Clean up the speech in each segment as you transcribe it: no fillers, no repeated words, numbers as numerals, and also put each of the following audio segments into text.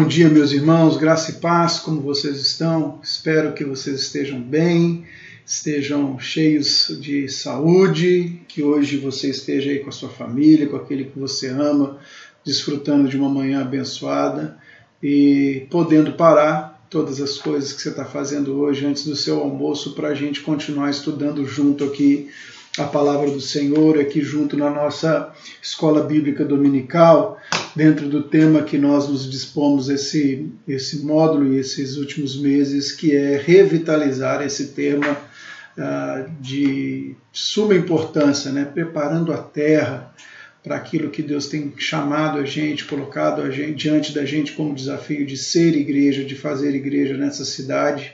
Bom dia, meus irmãos, graça e paz, como vocês estão? Espero que vocês estejam bem, estejam cheios de saúde, que hoje você esteja aí com a sua família, com aquele que você ama, desfrutando de uma manhã abençoada e podendo parar todas as coisas que você está fazendo hoje antes do seu almoço para a gente continuar estudando junto aqui a palavra do Senhor, aqui junto na nossa escola bíblica dominical, dentro do tema que nós nos dispomos esse módulo e esses últimos meses, que é revitalizar esse tema de suma importância, né? Preparando a terra para aquilo que Deus tem chamado a gente, colocado a gente, diante da gente como desafio de ser igreja, de fazer igreja nessa cidade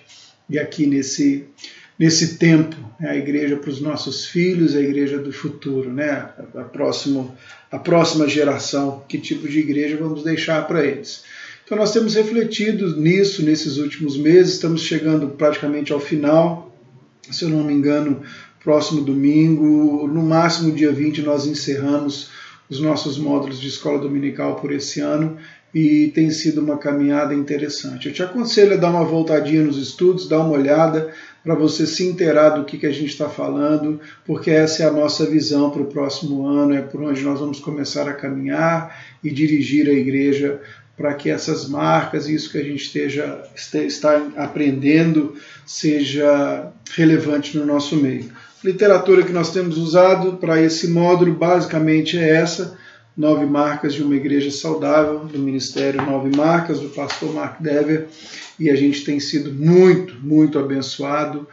e aqui nesse tempo, né? A igreja para os nossos filhos, a igreja do futuro, né? A próxima geração, que tipo de igreja vamos deixar para eles. Então nós temos refletido nisso nesses últimos meses, estamos chegando praticamente ao final, se eu não me engano, próximo domingo, no máximo dia 20 nós encerramos os nossos módulos de escola dominical por esse ano e tem sido uma caminhada interessante. Eu te aconselho a dar uma voltadinha nos estudos, dar uma olhada para você se inteirar do que a gente está falando, porque essa é a nossa visão para o próximo ano, é por onde nós vamos começar a caminhar e dirigir a igreja para que essas marcas e isso que a gente está aprendendo seja relevante no nosso meio. A literatura que nós temos usado para esse módulo basicamente é essa, 9 marcas de uma igreja saudável, do Ministério 9 Marcas, do pastor Mark Dever, e a gente tem sido muito abençoado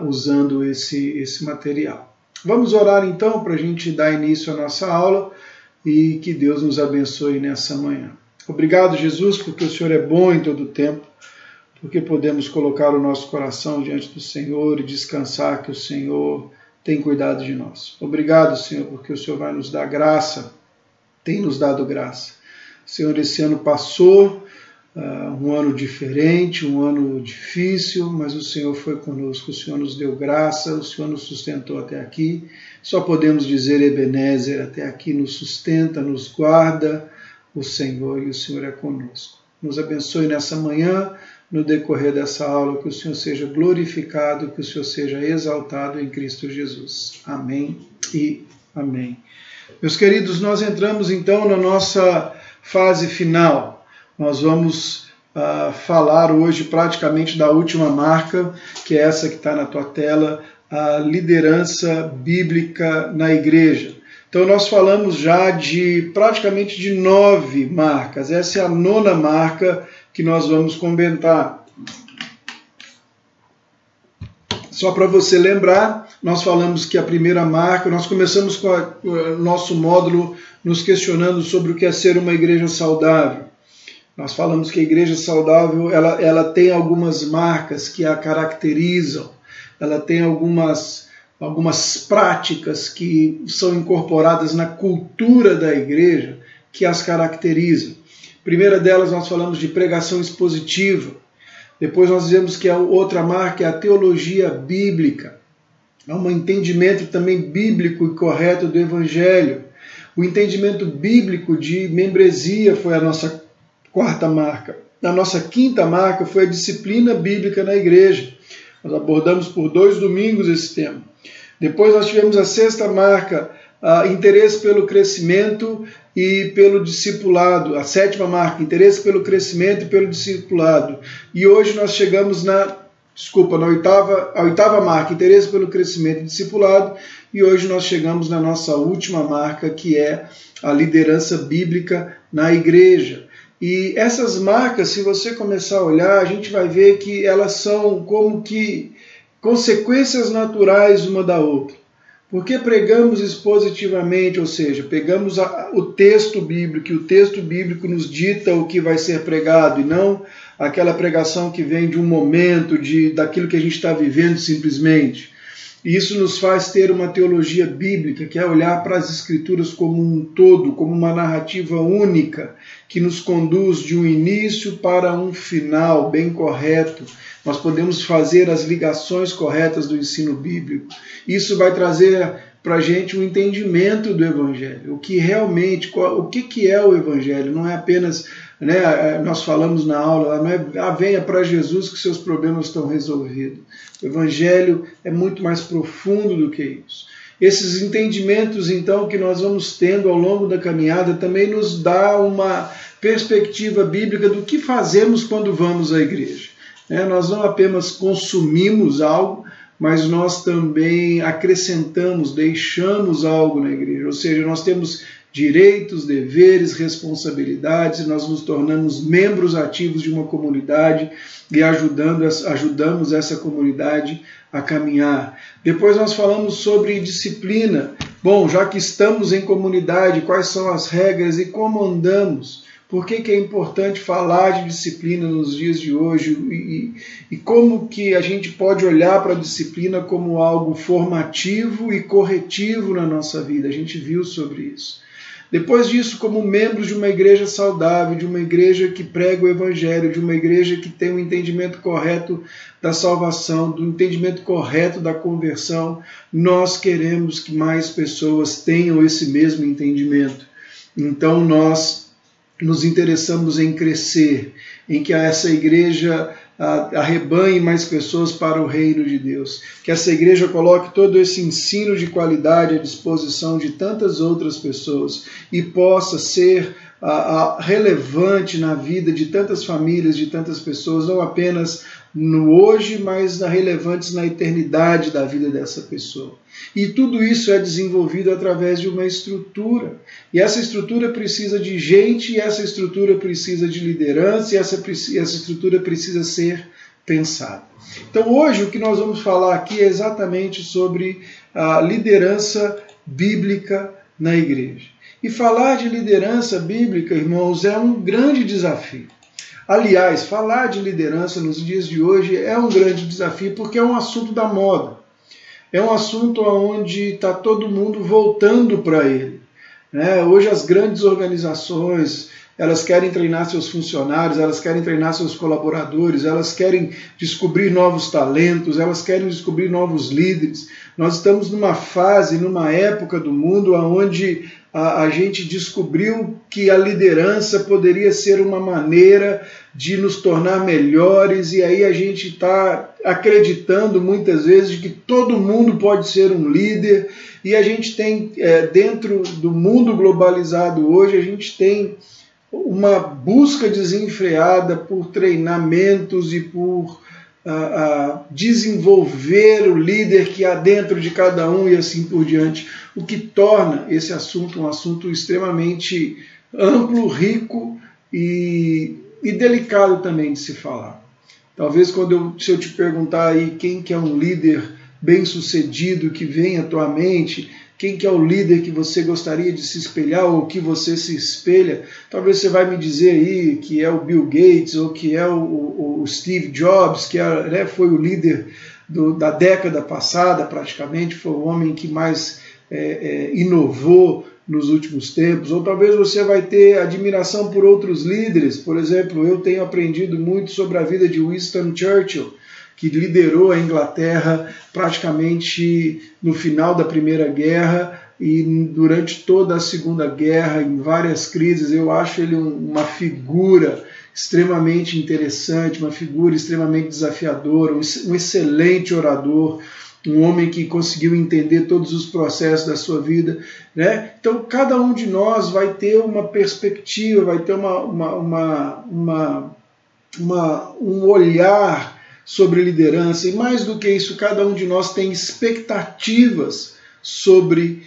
usando esse material. Vamos orar então para a gente dar início à nossa aula e que Deus nos abençoe nessa manhã. Obrigado, Jesus, porque o Senhor é bom em todo o tempo, porque podemos colocar o nosso coração diante do Senhor e descansar que o Senhor tem cuidado de nós. Obrigado, Senhor, porque o Senhor vai nos dar graça, tem nos dado graça. Senhor, esse ano passou, um ano diferente, um ano difícil, mas o Senhor foi conosco, o Senhor nos deu graça, o Senhor nos sustentou até aqui. Só podemos dizer Ebenezer, até aqui nos sustenta, nos guarda o Senhor, e o Senhor é conosco. Nos abençoe nessa manhã, no decorrer dessa aula, que o Senhor seja glorificado, que o Senhor seja exaltado em Cristo Jesus. Amém e amém. Meus queridos, nós entramos então na nossa fase final. Nós vamos falar hoje praticamente da última marca, que é essa que está na tua tela, a liderança bíblica na igreja. Então nós falamos já praticamente de 9 marcas. Essa é a 9ª marca que nós vamos comentar. Só para você lembrar, nós falamos que a primeira marca, nós começamos com o nosso módulo nos questionando sobre o que é ser uma igreja saudável. Nós falamos que a igreja saudável ela tem algumas marcas que a caracterizam, ela tem algumas práticas que são incorporadas na cultura da igreja que as caracterizam. A primeira delas nós falamos de pregação expositiva. Depois nós dizemos que a outra marca é a teologia bíblica. Há um entendimento também bíblico e correto do Evangelho. O entendimento bíblico de membresia foi a nossa 4ª marca. A nossa 5ª marca foi a disciplina bíblica na igreja. Nós abordamos por 2 domingos esse tema. Depois nós tivemos a 6ª marca, interesse pelo crescimento e pelo discipulado. A 7ª marca, interesse pelo crescimento e pelo discipulado. E hoje nós chegamos na 8ª marca, interesse pelo crescimento e discipulado. E hoje nós chegamos na nossa última marca, que é a liderança bíblica na igreja. E essas marcas, se você começar a olhar, a gente vai ver que elas são como que consequências naturais uma da outra. Porque pregamos expositivamente, ou seja, pegamos o texto bíblico, e o texto bíblico nos dita o que vai ser pregado, e não aquela pregação que vem de um momento, daquilo que a gente está vivendo simplesmente. E isso nos faz ter uma teologia bíblica, que é olhar para as Escrituras como um todo, como uma narrativa única, que nos conduz de um início para um final bem correto. Nós podemos fazer as ligações corretas do ensino bíblico. Isso vai trazer para a gente um entendimento do Evangelho. O que realmente, o que é o Evangelho? Não é apenas né? Nós falamos na aula, não é venha para Jesus que seus problemas estão resolvidos. O Evangelho é muito mais profundo do que isso. Esses entendimentos, então, que nós vamos tendo ao longo da caminhada também nos dá uma perspectiva bíblica do que fazemos quando vamos à igreja. Nós não apenas consumimos algo, mas nós também acrescentamos, deixamos algo na igreja. Ou seja, nós temos direitos, deveres, responsabilidades, nós nos tornamos membros ativos de uma comunidade e ajudamos essa comunidade a caminhar. Depois nós falamos sobre disciplina. Bom, já que estamos em comunidade, quais são as regras e como andamos? Por que é importante falar de disciplina nos dias de hoje e como que a gente pode olhar para a disciplina como algo formativo e corretivo na nossa vida? A gente viu sobre isso. Depois disso, como membros de uma igreja saudável, de uma igreja que prega o Evangelho, de uma igreja que tem um entendimento correto da salvação, do entendimento correto da conversão, nós queremos que mais pessoas tenham esse mesmo entendimento. Então nós nos interessamos em crescer, em que essa igreja arrebanhe mais pessoas para o reino de Deus, que essa igreja coloque todo esse ensino de qualidade à disposição de tantas outras pessoas e possa ser relevante na vida de tantas famílias, de tantas pessoas, não apenas no hoje, mas relevantes na eternidade da vida dessa pessoa. E tudo isso é desenvolvido através de uma estrutura. E essa estrutura precisa de gente, e essa estrutura precisa de liderança, e essa estrutura precisa ser pensada. Então hoje o que nós vamos falar aqui é exatamente sobre a liderança bíblica na igreja. E falar de liderança bíblica, irmãos, é um grande desafio. Aliás, falar de liderança nos dias de hoje é um grande desafio porque é um assunto da moda. É um assunto onde está todo mundo voltando para ele. Hoje as grandes organizações, elas querem treinar seus funcionários, elas querem treinar seus colaboradores, elas querem descobrir novos talentos, elas querem descobrir novos líderes. Nós estamos numa fase, numa época do mundo onde a gente descobriu que a liderança poderia ser uma maneira de nos tornar melhores, e aí a gente está acreditando muitas vezes que todo mundo pode ser um líder, e a gente tem, dentro do mundo globalizado hoje, a gente tem uma busca desenfreada por treinamentos e por desenvolver o líder que há dentro de cada um e assim por diante, o que torna esse assunto um assunto extremamente amplo, rico e delicado também de se falar. Talvez se eu te perguntar aí quem que é um líder bem-sucedido que vem à tua mente, quem que é o líder que você gostaria de se espelhar ou que você se espelha, talvez você vai me dizer aí que é o Bill Gates ou que é o Steve Jobs, que foi o líder da década passada praticamente, foi o homem que mais inovou nos últimos tempos, ou talvez você vai ter admiração por outros líderes. Por exemplo, eu tenho aprendido muito sobre a vida de Winston Churchill, que liderou a Inglaterra praticamente no final da Primeira Guerra e durante toda a Segunda Guerra, em várias crises. Eu acho ele uma figura extremamente interessante, uma figura extremamente desafiadora, um excelente orador, um homem que conseguiu entender todos os processos da sua vida. Então, cada um de nós vai ter uma perspectiva, vai ter um olhar sobre liderança, e mais do que isso, cada um de nós tem expectativas sobre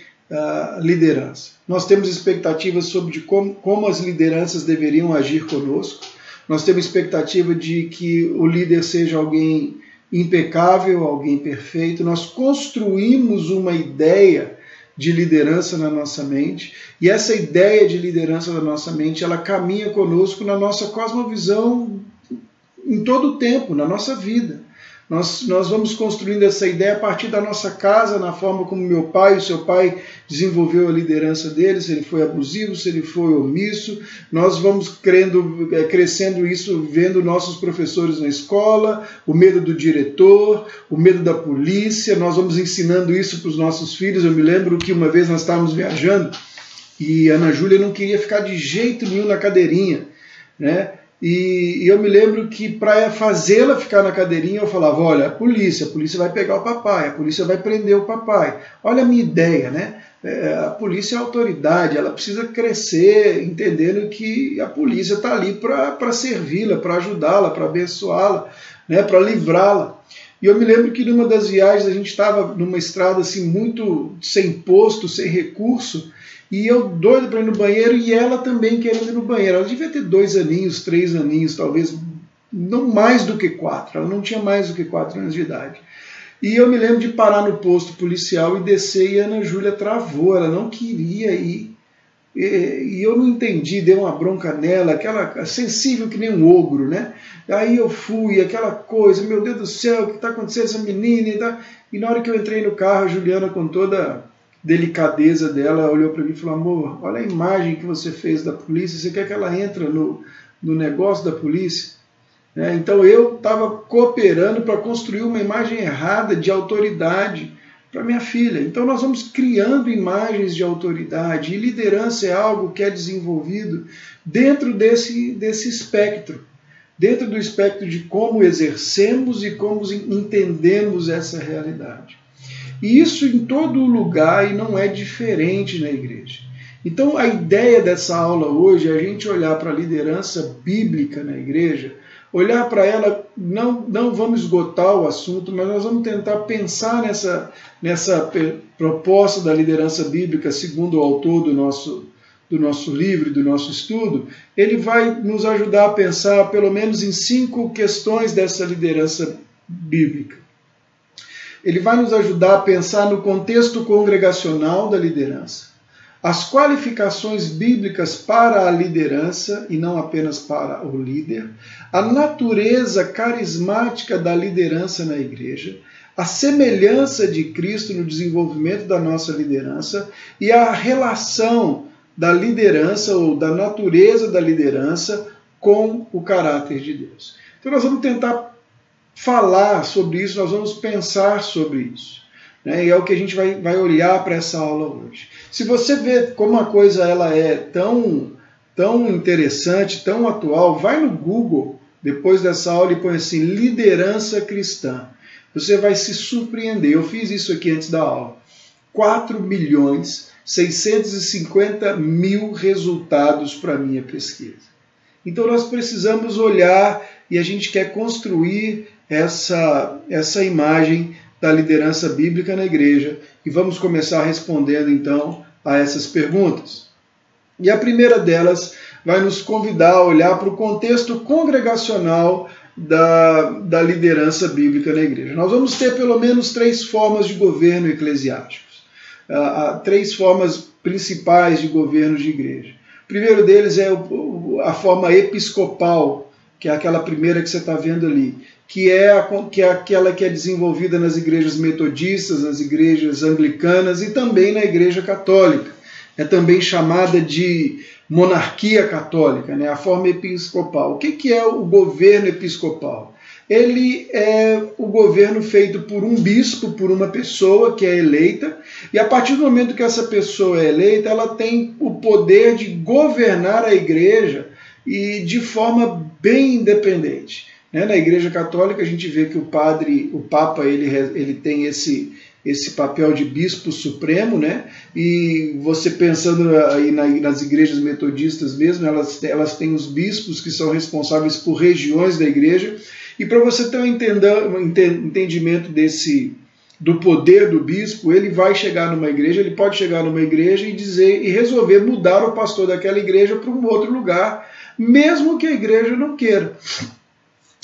liderança. Nós temos expectativas sobre como as lideranças deveriam agir conosco, nós temos expectativa de que o líder seja alguém impecável, alguém perfeito. Nós construímos uma ideia de liderança na nossa mente, e essa ideia de liderança na nossa mente, ela caminha conosco na nossa cosmovisão em todo o tempo, na nossa vida. Nós vamos construindo essa ideia a partir da nossa casa, na forma como o seu pai desenvolveu a liderança dele, se ele foi abusivo, se ele foi omisso. Nós vamos crescendo isso, vendo nossos professores na escola, o medo do diretor, o medo da polícia. Nós vamos ensinando isso para os nossos filhos. Eu me lembro que uma vez nós estávamos viajando e a Ana Júlia não queria ficar de jeito nenhum na cadeirinha. né? E eu me lembro que para fazê-la ficar na cadeirinha, eu falava, olha, a polícia vai pegar o papai, a polícia vai prender o papai. Olha a minha ideia, né? A polícia é a autoridade, ela precisa crescer entendendo que a polícia está ali para servi-la, para ajudá-la, para abençoá-la, né? Para livrá-la. E eu me lembro que numa das viagens a gente estava numa estrada assim muito sem posto, sem recurso, e eu doido para ir no banheiro e ela também querendo ir no banheiro. Ela devia ter 2 aninhos, 3 aninhos, talvez não mais do que 4. Ela não tinha mais do que 4 anos de idade. E eu me lembro de parar no posto policial e descer, e a Ana Júlia travou, ela não queria ir. E eu não entendi, dei uma bronca nela, aquela sensível que nem um ogro, né? Aí eu fui, aquela coisa, meu Deus do céu, o que está acontecendo essa menina? E na hora que eu entrei no carro, a Juliana, com toda a delicadeza dela, olhou para mim e falou, amor, olha a imagem que você fez da polícia, você quer que ela entre no negócio da polícia? Então eu estava cooperando para construir uma imagem errada de autoridade para minha filha. Então nós vamos criando imagens de autoridade, e liderança é algo que é desenvolvido dentro desse espectro, dentro do espectro de como exercemos e como entendemos essa realidade. E isso em todo lugar, e não é diferente na igreja. Então a ideia dessa aula hoje é a gente olhar para a liderança bíblica na igreja, olhar para ela, não vamos esgotar o assunto, mas nós vamos tentar pensar nessa proposta da liderança bíblica, segundo o autor do nosso livro, do nosso estudo. Ele vai nos ajudar a pensar pelo menos em 5 questões dessa liderança bíblica. Ele vai nos ajudar a pensar no contexto congregacional da liderança, as qualificações bíblicas para a liderança e não apenas para o líder, a natureza carismática da liderança na igreja, a semelhança de Cristo no desenvolvimento da nossa liderança e a relação da liderança ou da natureza da liderança com o caráter de Deus. Então nós vamos tentar falar sobre isso, nós vamos pensar sobre isso. E é o que a gente vai olhar para essa aula hoje. Se você vê como a coisa ela é tão interessante, tão atual, vai no Google depois dessa aula e põe assim, liderança cristã. Você vai se surpreender. Eu fiz isso aqui antes da aula. 4.650.000 resultados para a minha pesquisa. Então nós precisamos olhar e a gente quer construir essa imagem da liderança bíblica na igreja, e vamos começar respondendo então a essas perguntas. E a primeira delas vai nos convidar a olhar para o contexto congregacional da liderança bíblica na igreja. Nós vamos ter pelo menos 3 formas de governo eclesiásticos, 3 formas principais de governo de igreja. O primeiro deles é a forma episcopal, que é aquela primeira que você está vendo ali, que é aquela que é desenvolvida nas igrejas metodistas, nas igrejas anglicanas e também na igreja católica. É também chamada de monarquia católica, né? A forma episcopal. O que é o governo episcopal? Ele é o governo feito por um bispo, por uma pessoa que é eleita, e a partir do momento que essa pessoa é eleita, ela tem o poder de governar a igreja e de forma bem independente. Na Igreja Católica a gente vê que o Papa, ele tem esse papel de bispo supremo, né? E você pensando aí nas igrejas metodistas mesmo, elas têm os bispos que são responsáveis por regiões da igreja. E para você ter um entendimento do poder do bispo, ele vai chegar numa igreja, ele pode chegar numa igreja e resolver mudar o pastor daquela igreja para um outro lugar, mesmo que a igreja não queira.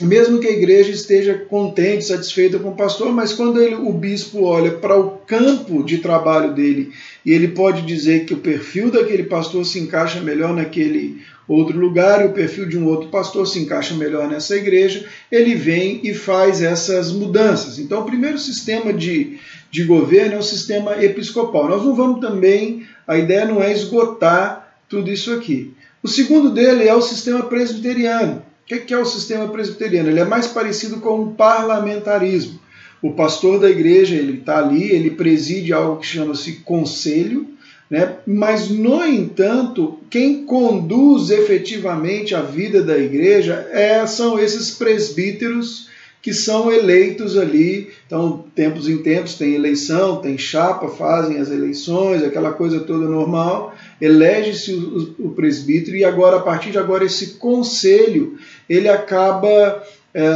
Mesmo que a igreja esteja contente, satisfeita com o pastor, mas quando o bispo olha para o campo de trabalho dele e ele pode dizer que o perfil daquele pastor se encaixa melhor naquele outro lugar e o perfil de um outro pastor se encaixa melhor nessa igreja, ele vem e faz essas mudanças. Então o primeiro sistema de governo é o sistema episcopal. Nós não vamos também, a ideia não é esgotar tudo isso aqui. O segundo dele é o sistema presbiteriano. O que é o sistema presbiteriano? Ele é mais parecido com um parlamentarismo. O pastor da igreja, ele está ali, ele preside algo que chama-se conselho, né? Mas, no entanto, quem conduz efetivamente a vida da igreja são esses presbíteros que são eleitos ali. Então, tempos em tempos tem eleição, tem chapa, fazem as eleições, aquela coisa toda normal, elege-se o presbítero, e agora, a partir de agora, esse conselho, ele acaba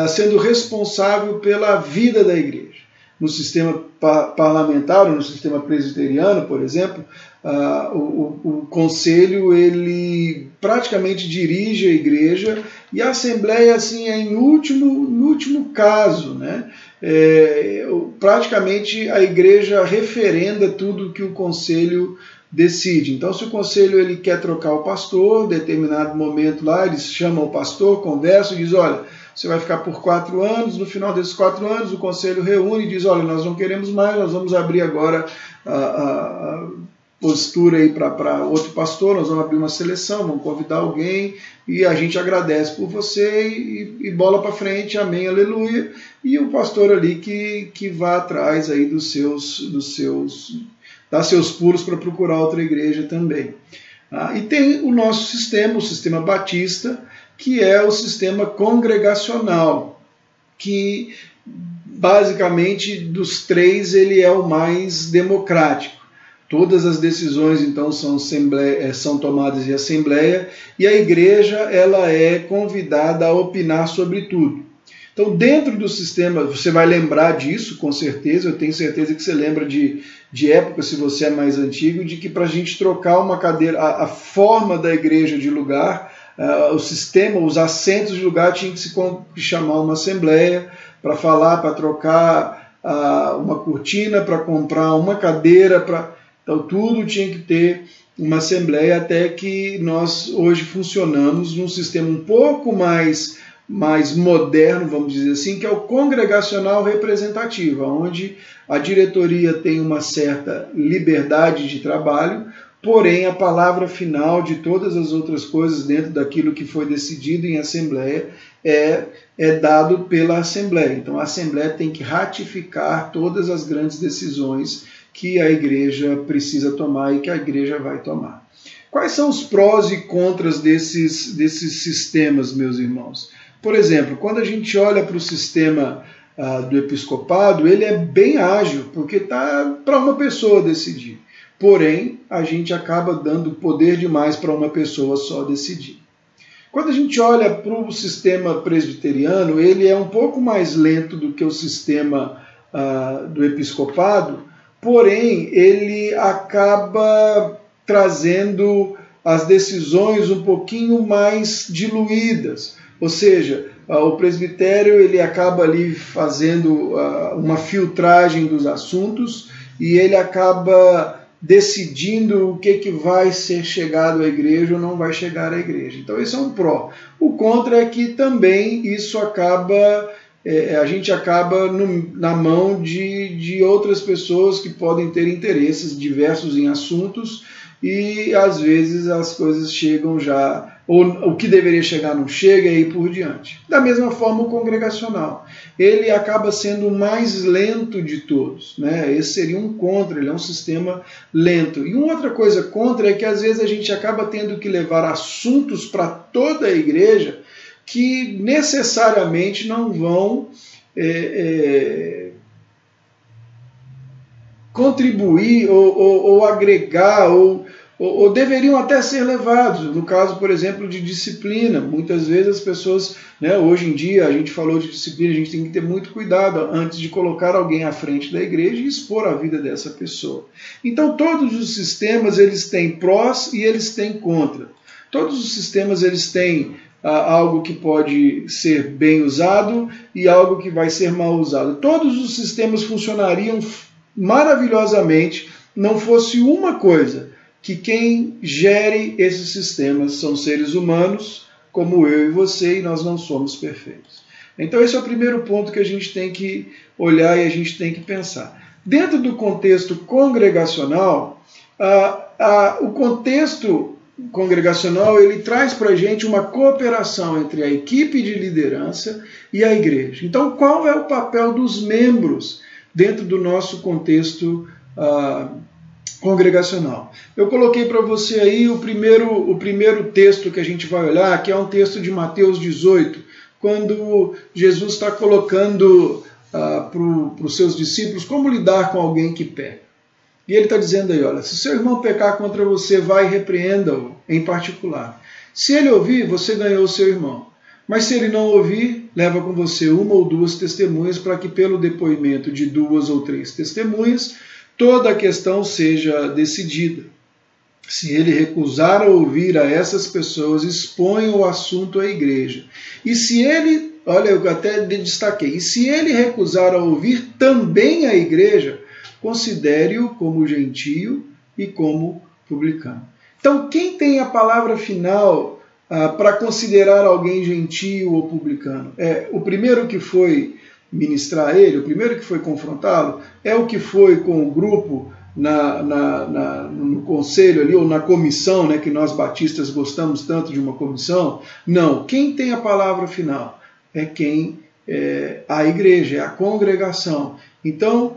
sendo responsável pela vida da igreja. No sistema parlamentar, ou no sistema presbiteriano, por exemplo, o conselho ele praticamente dirige a igreja, e a assembleia assim, é no último caso, né? Praticamente a igreja referenda tudo que o conselho decide. Então, se o conselho ele quer trocar o pastor, em determinado momento lá, eles chamam o pastor, conversam e dizem: olha, você vai ficar por 4 anos, no final desses 4 anos o conselho reúne e diz: olha, nós não queremos mais, nós vamos abrir agora a postura aí para outro pastor, nós vamos abrir uma seleção, vamos convidar alguém, e a gente agradece por você, e bola para frente, amém, aleluia, e o pastor ali que vá atrás aí dá seus pulos para procurar outra igreja também. E tem o nosso sistema, o sistema batista, que é o sistema congregacional, que basicamente dos 3 ele é o mais democrático. Todas as decisões então são tomadas em assembleia, e a igreja ela é convidada a opinar sobre tudo. Então, dentro do sistema, você vai lembrar disso, com certeza, eu tenho certeza que você lembra de época, se você é mais antigo, de que para a gente trocar uma cadeira, a forma da igreja de lugar, o sistema, os assentos de lugar, tinha que se chamar uma assembleia para falar, para trocar uma cortina, para comprar uma cadeira, então tudo tinha que ter uma assembleia, até que nós hoje funcionamos num sistema um pouco mais moderno, vamos dizer assim, que é o congregacional representativo, onde a diretoria tem uma certa liberdade de trabalho, porém a palavra final de todas as outras coisas dentro daquilo que foi decidido em assembleia é dado pela assembleia. Então a assembleia tem que ratificar todas as grandes decisões que a igreja precisa tomar e que a igreja vai tomar. Quais são os prós e contras desses sistemas, meus irmãos? Por exemplo, quando a gente olha para o sistema do episcopado, ele é bem ágil, porque está para uma pessoa decidir. Porém, a gente acaba dando poder demais para uma pessoa só decidir. Quando a gente olha para o sistema presbiteriano, ele é um pouco mais lento do que o sistema do episcopado, porém, ele acaba trazendo as decisões um pouquinho mais diluídas. Ou seja, o presbitério ele acaba ali fazendo uma filtragem dos assuntos, e ele acaba decidindo o que vai ser chegado à igreja ou não vai chegar à igreja. Então esse é um pró. O contra é que também isso acaba, a gente acaba na mão de outras pessoas que podem ter interesses diversos em assuntos, e às vezes as coisas chegam já, ou o que deveria chegar não chega, e aí por diante. Da mesma forma o congregacional, ele acaba sendo o mais lento de todos, né? Esse seria um contra, ele é um sistema lento. E uma outra coisa contra é que às vezes a gente acaba tendo que levar assuntos para toda a igreja que necessariamente não vão contribuir ou agregar ou deveriam até ser levados. No caso, por exemplo, de disciplina, muitas vezes as pessoas, né, hoje em dia a gente falou de disciplina, a gente tem que ter muito cuidado antes de colocar alguém à frente da igreja e expor a vida dessa pessoa. Então todos os sistemas eles têm prós e eles têm contra. Todos os sistemas eles têm algo que pode ser bem usado e algo que vai ser mal usado. Todos os sistemas funcionariam maravilhosamente, não fosse uma coisa, que quem gere esses sistemas são seres humanos, como eu e você, e nós não somos perfeitos. Então esse é o primeiro ponto que a gente tem que olhar e a gente tem que pensar. Dentro do contexto congregacional, o contexto congregacional ele traz para a gente uma cooperação entre a equipe de liderança e a igreja. Então qual é o papel dos membros dentro do nosso contexto congregacional. Eu coloquei para você aí o primeiro texto que a gente vai olhar, que é um texto de Mateus 18, quando Jesus está colocando para os seus discípulos como lidar com alguém que peca. E ele está dizendo aí, olha, se seu irmão pecar contra você, vai e repreenda-o em particular. Se ele ouvir, você ganhou o seu irmão. Mas se ele não ouvir, leva com você 1 ou 2 testemunhas, para que pelo depoimento de 2 ou 3 testemunhas, toda a questão seja decidida. Se ele recusar a ouvir a essas pessoas, exponha o assunto à igreja. E se ele, olha, eu até destaquei, e se ele recusar a ouvir também a igreja, considere-o como gentio e como publicano. Então, quem tem a palavra final para considerar alguém gentio ou publicano? O primeiro que foi ministrar ele, o primeiro que foi confrontá-lo, é o que foi com o grupo no conselho ali, ou na comissão, né, que nós batistas gostamos tanto de uma comissão? Não, quem tem a palavra final é a igreja, é a congregação. Então,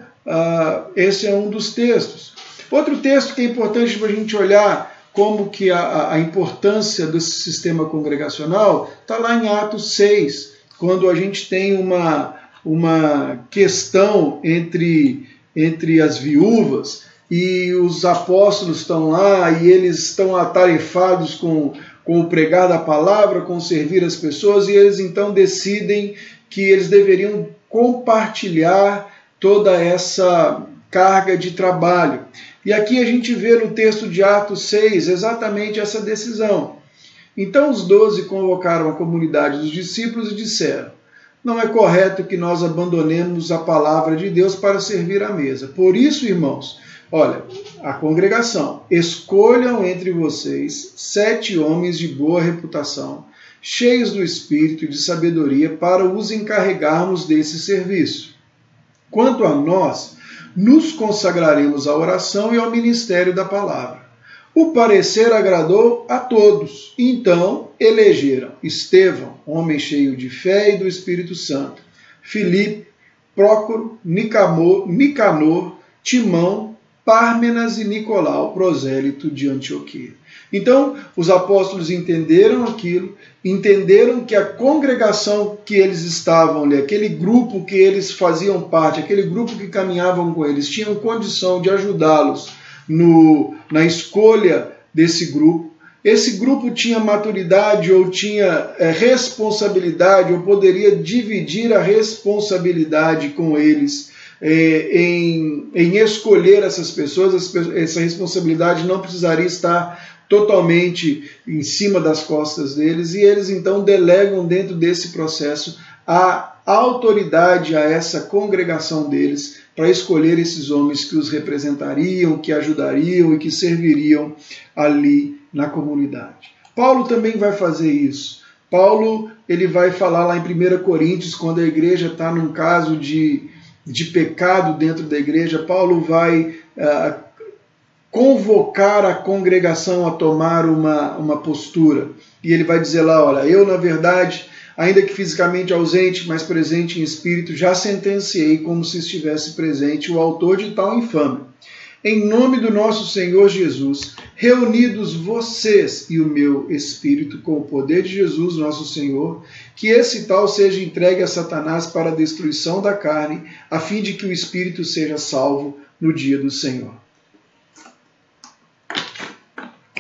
esse é um dos textos. Outro texto que é importante para a gente olhar como que a importância desse sistema congregacional está lá em Atos 6, quando a gente tem uma questão entre as viúvas, e os apóstolos estão lá e eles estão atarefados com o pregar da palavra, com servir as pessoas, e eles então decidem que eles deveriam compartilhar toda essa carga de trabalho. E aqui a gente vê no texto de Atos 6 exatamente essa decisão. Então os 12 convocaram a comunidade dos discípulos e disseram: não é correto que nós abandonemos a palavra de Deus para servir à mesa. Por isso, irmãos, olha, a congregação, escolham entre vocês 7 homens de boa reputação, cheios do Espírito e de sabedoria, para os encarregarmos desse serviço. Quanto a nós, nos consagraremos à oração e ao ministério da palavra. O parecer agradou a todos. Então elegeram Estevão, homem cheio de fé e do Espírito Santo, Filipe, Prócoro, Nicanor, Timão, Pármenas e Nicolau, prosélito de Antioquia. Então, os apóstolos entenderam aquilo, entenderam que a congregação que eles estavam ali, aquele grupo que eles faziam parte, aquele grupo que caminhavam com eles, tinham condição de ajudá-los na escolha desse grupo. Esse grupo tinha maturidade ou tinha responsabilidade, ou poderia dividir a responsabilidade com eles em escolher essas pessoas. Essa responsabilidade não precisaria estar totalmente em cima das costas deles, e eles então delegam dentro desse processo a autoridade a essa congregação deles para escolher esses homens que os representariam, que ajudariam e que serviriam ali na comunidade. Paulo também vai fazer isso. Paulo ele vai falar lá em 1 Coríntios, quando a igreja está num caso de pecado dentro da igreja, Paulo vai convocar a congregação a tomar uma postura. E ele vai dizer lá, olha, eu na verdade, ainda que fisicamente ausente, mas presente em espírito, já sentenciei como se estivesse presente o autor de tal infâmia. Em nome do nosso Senhor Jesus, reunidos vocês e o meu espírito com o poder de Jesus, nosso Senhor, que esse tal seja entregue a Satanás para a destruição da carne, a fim de que o espírito seja salvo no dia do Senhor.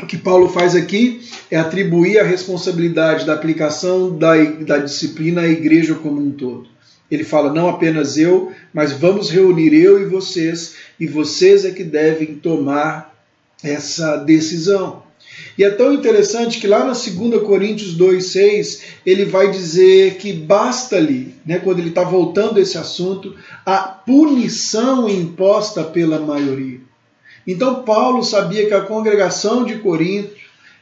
O que Paulo faz aqui é atribuir a responsabilidade da aplicação da disciplina à igreja como um todo. Ele fala, não apenas eu, mas vamos reunir eu e vocês é que devem tomar essa decisão. E é tão interessante que lá na 2 Coríntios 2,6, ele vai dizer que basta ali, né, quando ele está voltando a esse assunto, a punição imposta pela maioria. Então Paulo sabia que a congregação de Corinto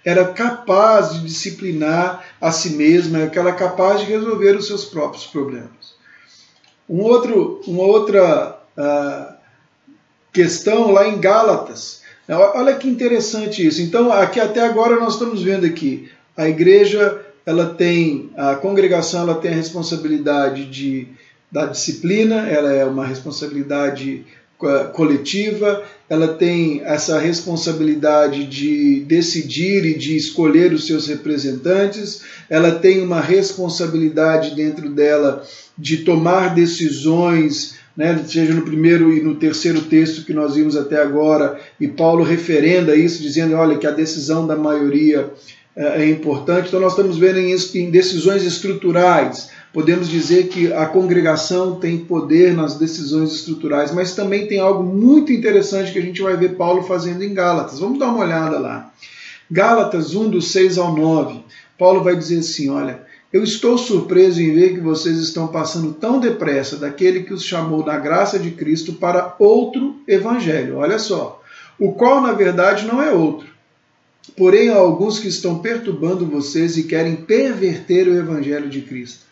era capaz de disciplinar a si mesma, que ela era capaz de resolver os seus próprios problemas. Uma outra questão lá em Gálatas. Olha que interessante isso. Então, aqui até agora nós estamos vendo aqui, a igreja, a congregação, ela tem a responsabilidade da disciplina, ela é uma responsabilidade coletiva, ela tem essa responsabilidade de decidir e de escolher os seus representantes, ela tem uma responsabilidade dentro dela de tomar decisões, né, seja no primeiro e no terceiro texto que nós vimos até agora, e Paulo referenda isso, dizendo, olha, que a decisão da maioria é importante. Então nós estamos vendo em decisões estruturais. Podemos dizer que a congregação tem poder nas decisões estruturais, mas também tem algo muito interessante que a gente vai ver Paulo fazendo em Gálatas. Vamos dar uma olhada lá. Gálatas 1, do 6 ao 9. Paulo vai dizer assim, olha, eu estou surpreso em ver que vocês estão passando tão depressa daquele que os chamou da graça de Cristo para outro evangelho. Olha só, o qual na verdade não é outro. Porém, há alguns que estão perturbando vocês e querem perverter o evangelho de Cristo.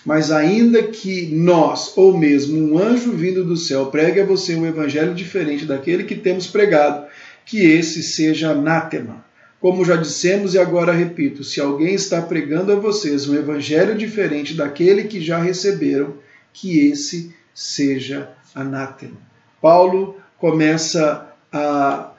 Mas ainda que nós, ou mesmo um anjo vindo do céu, pregue a você um evangelho diferente daquele que temos pregado, que esse seja anátema. Como já dissemos e agora repito, se alguém está pregando a vocês um evangelho diferente daquele que já receberam, que esse seja anátema. Paulo começa a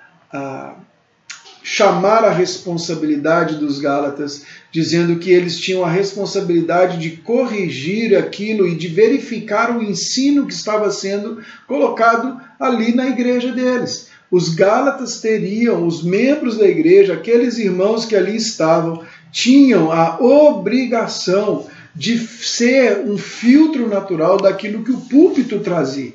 chamar a responsabilidade dos Gálatas, dizendo que eles tinham a responsabilidade de corrigir aquilo e de verificar o ensino que estava sendo colocado ali na igreja deles. Os Gálatas teriam, os membros da igreja, aqueles irmãos que ali estavam, tinham a obrigação de ser um filtro natural daquilo que o púlpito trazia.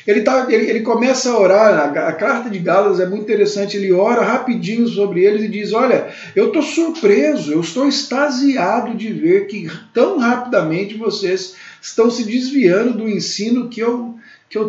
Ele começa a orar, a carta de Gálatas é muito interessante, ele ora rapidinho sobre eles e diz, olha, eu estou surpreso, eu estou extasiado de ver que tão rapidamente vocês estão se desviando do ensino que eu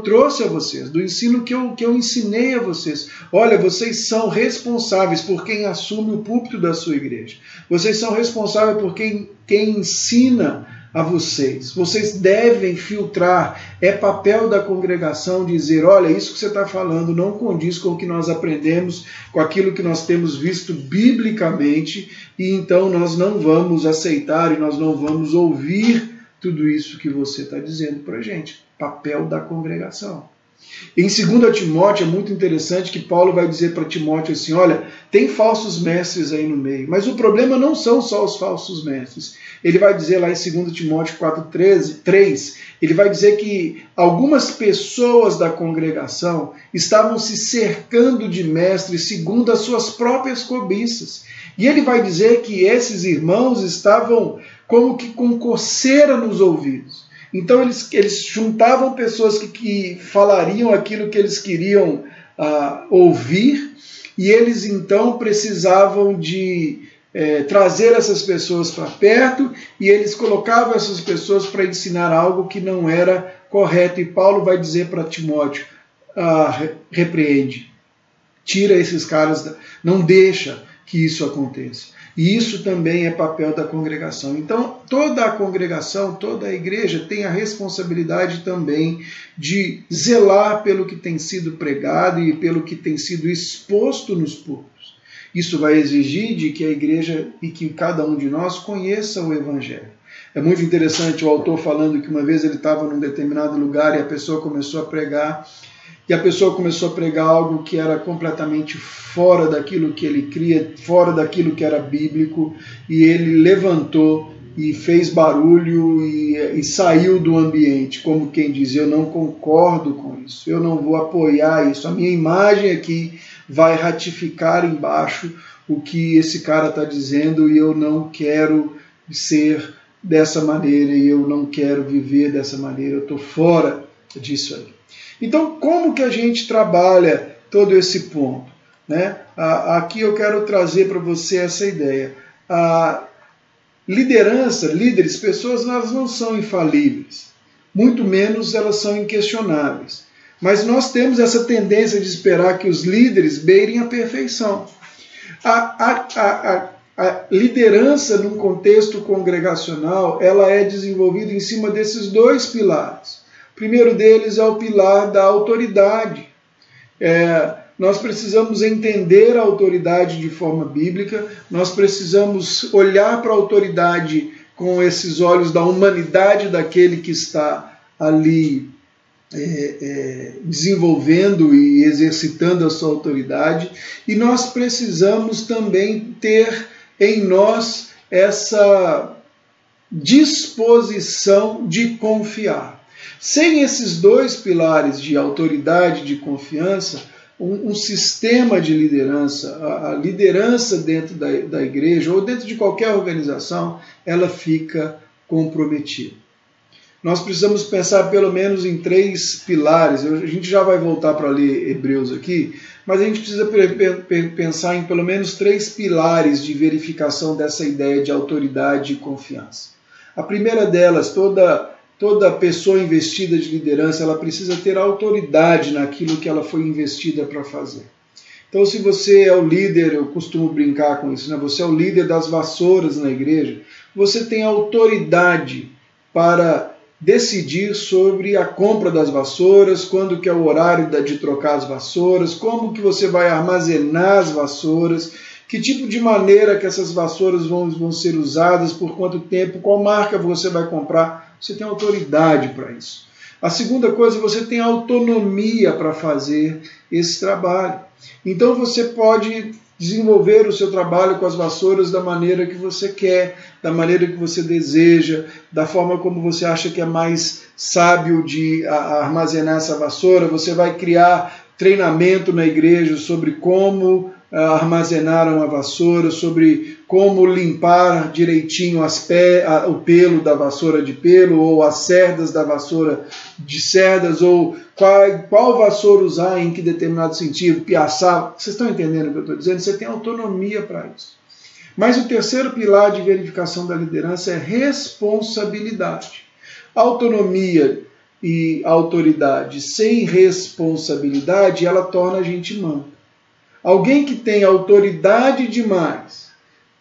trouxe a vocês, do ensino que eu ensinei a vocês. Olha, vocês são responsáveis por quem assume o púlpito da sua igreja. Vocês são responsáveis por quem ensina a vocês. Vocês devem filtrar. É papel da congregação dizer, olha, isso que você está falando não condiz com o que nós aprendemos, com aquilo que nós temos visto biblicamente, e então nós não vamos aceitar e nós não vamos ouvir tudo isso que você está dizendo para a gente. Papel da congregação. Em 2 Timóteo é muito interessante que Paulo vai dizer para Timóteo assim, olha, tem falsos mestres aí no meio, mas o problema não são só os falsos mestres. Ele vai dizer lá em 2 Timóteo 4:3, ele vai dizer que algumas pessoas da congregação estavam se cercando de mestres segundo as suas próprias cobiças. E ele vai dizer que esses irmãos estavam como que com coceira nos ouvidos. Então eles juntavam pessoas que falariam aquilo que eles queriam ouvir, e eles então precisavam de trazer essas pessoas para perto, e eles colocavam essas pessoas para ensinar algo que não era correto. E Paulo vai dizer para Timóteo, repreende, tira esses caras, não deixa que isso aconteça. E isso também é papel da congregação. Então, toda a congregação, toda a igreja tem a responsabilidade também de zelar pelo que tem sido pregado e pelo que tem sido exposto nos púlpitos. Isso vai exigir de que a igreja e que cada um de nós conheça o Evangelho. É muito interessante o autor falando que uma vez ele estava num determinado lugar e a pessoa começou a pregar, e a pessoa começou a pregar algo que era completamente fora daquilo que ele cria, fora daquilo que era bíblico, e ele levantou e fez barulho e saiu do ambiente, como quem diz, eu não concordo com isso, eu não vou apoiar isso, a minha imagem aqui vai ratificar embaixo o que esse cara está dizendo, e eu não quero ser dessa maneira, e eu não quero viver dessa maneira, eu estou fora disso aí. Então, como que a gente trabalha todo esse ponto, né? Aqui eu quero trazer para você essa ideia. A liderança, líderes, pessoas, elas não são infalíveis. Muito menos elas são inquestionáveis. Mas nós temos essa tendência de esperar que os líderes beirem a perfeição. A liderança num contexto congregacional, ela é desenvolvida em cima desses dois pilares. O primeiro deles é o pilar da autoridade. Nós precisamos entender a autoridade de forma bíblica, nós precisamos olhar para a autoridade com esses olhos da humanidade daquele que está ali desenvolvendo e exercitando a sua autoridade, e nós precisamos também ter em nós essa disposição de confiar. Sem esses dois pilares de autoridade e de confiança, um sistema de liderança, a liderança dentro da igreja ou dentro de qualquer organização, ela fica comprometida. Nós precisamos pensar pelo menos em 3 pilares. A gente já vai voltar para ler Hebreus aqui, mas a gente precisa pensar em pelo menos 3 pilares de verificação dessa ideia de autoridade e confiança. A primeira delas, toda pessoa investida de liderança, ela precisa ter autoridade naquilo que ela foi investida para fazer. Então, se você é o líder, eu costumo brincar com isso, né? Você é o líder das vassouras na igreja, você tem autoridade para decidir sobre a compra das vassouras, quando que é o horário de trocar as vassouras, como que você vai armazenar as vassouras, que tipo de maneira que essas vassouras vão ser usadas, por quanto tempo, qual marca você vai comprar. Você tem autoridade para isso. A segunda coisa, você tem autonomia para fazer esse trabalho. Então você pode desenvolver o seu trabalho com as vassouras da maneira que você quer, da maneira que você deseja, da forma como você acha que é mais sábio de armazenar essa vassoura. Você vai criar treinamento na igreja sobre como armazenar uma vassoura, sobre como limpar direitinho o pelo da vassoura de pelo, ou as cerdas da vassoura de cerdas, ou qual vassoura usar em que determinado sentido, piaçar. Vocês estão entendendo o que eu estou dizendo? Você tem autonomia para isso. Mas o terceiro pilar de verificação da liderança é responsabilidade. Autonomia e autoridade sem responsabilidade, ela torna a gente manco. Alguém que tem autoridade demais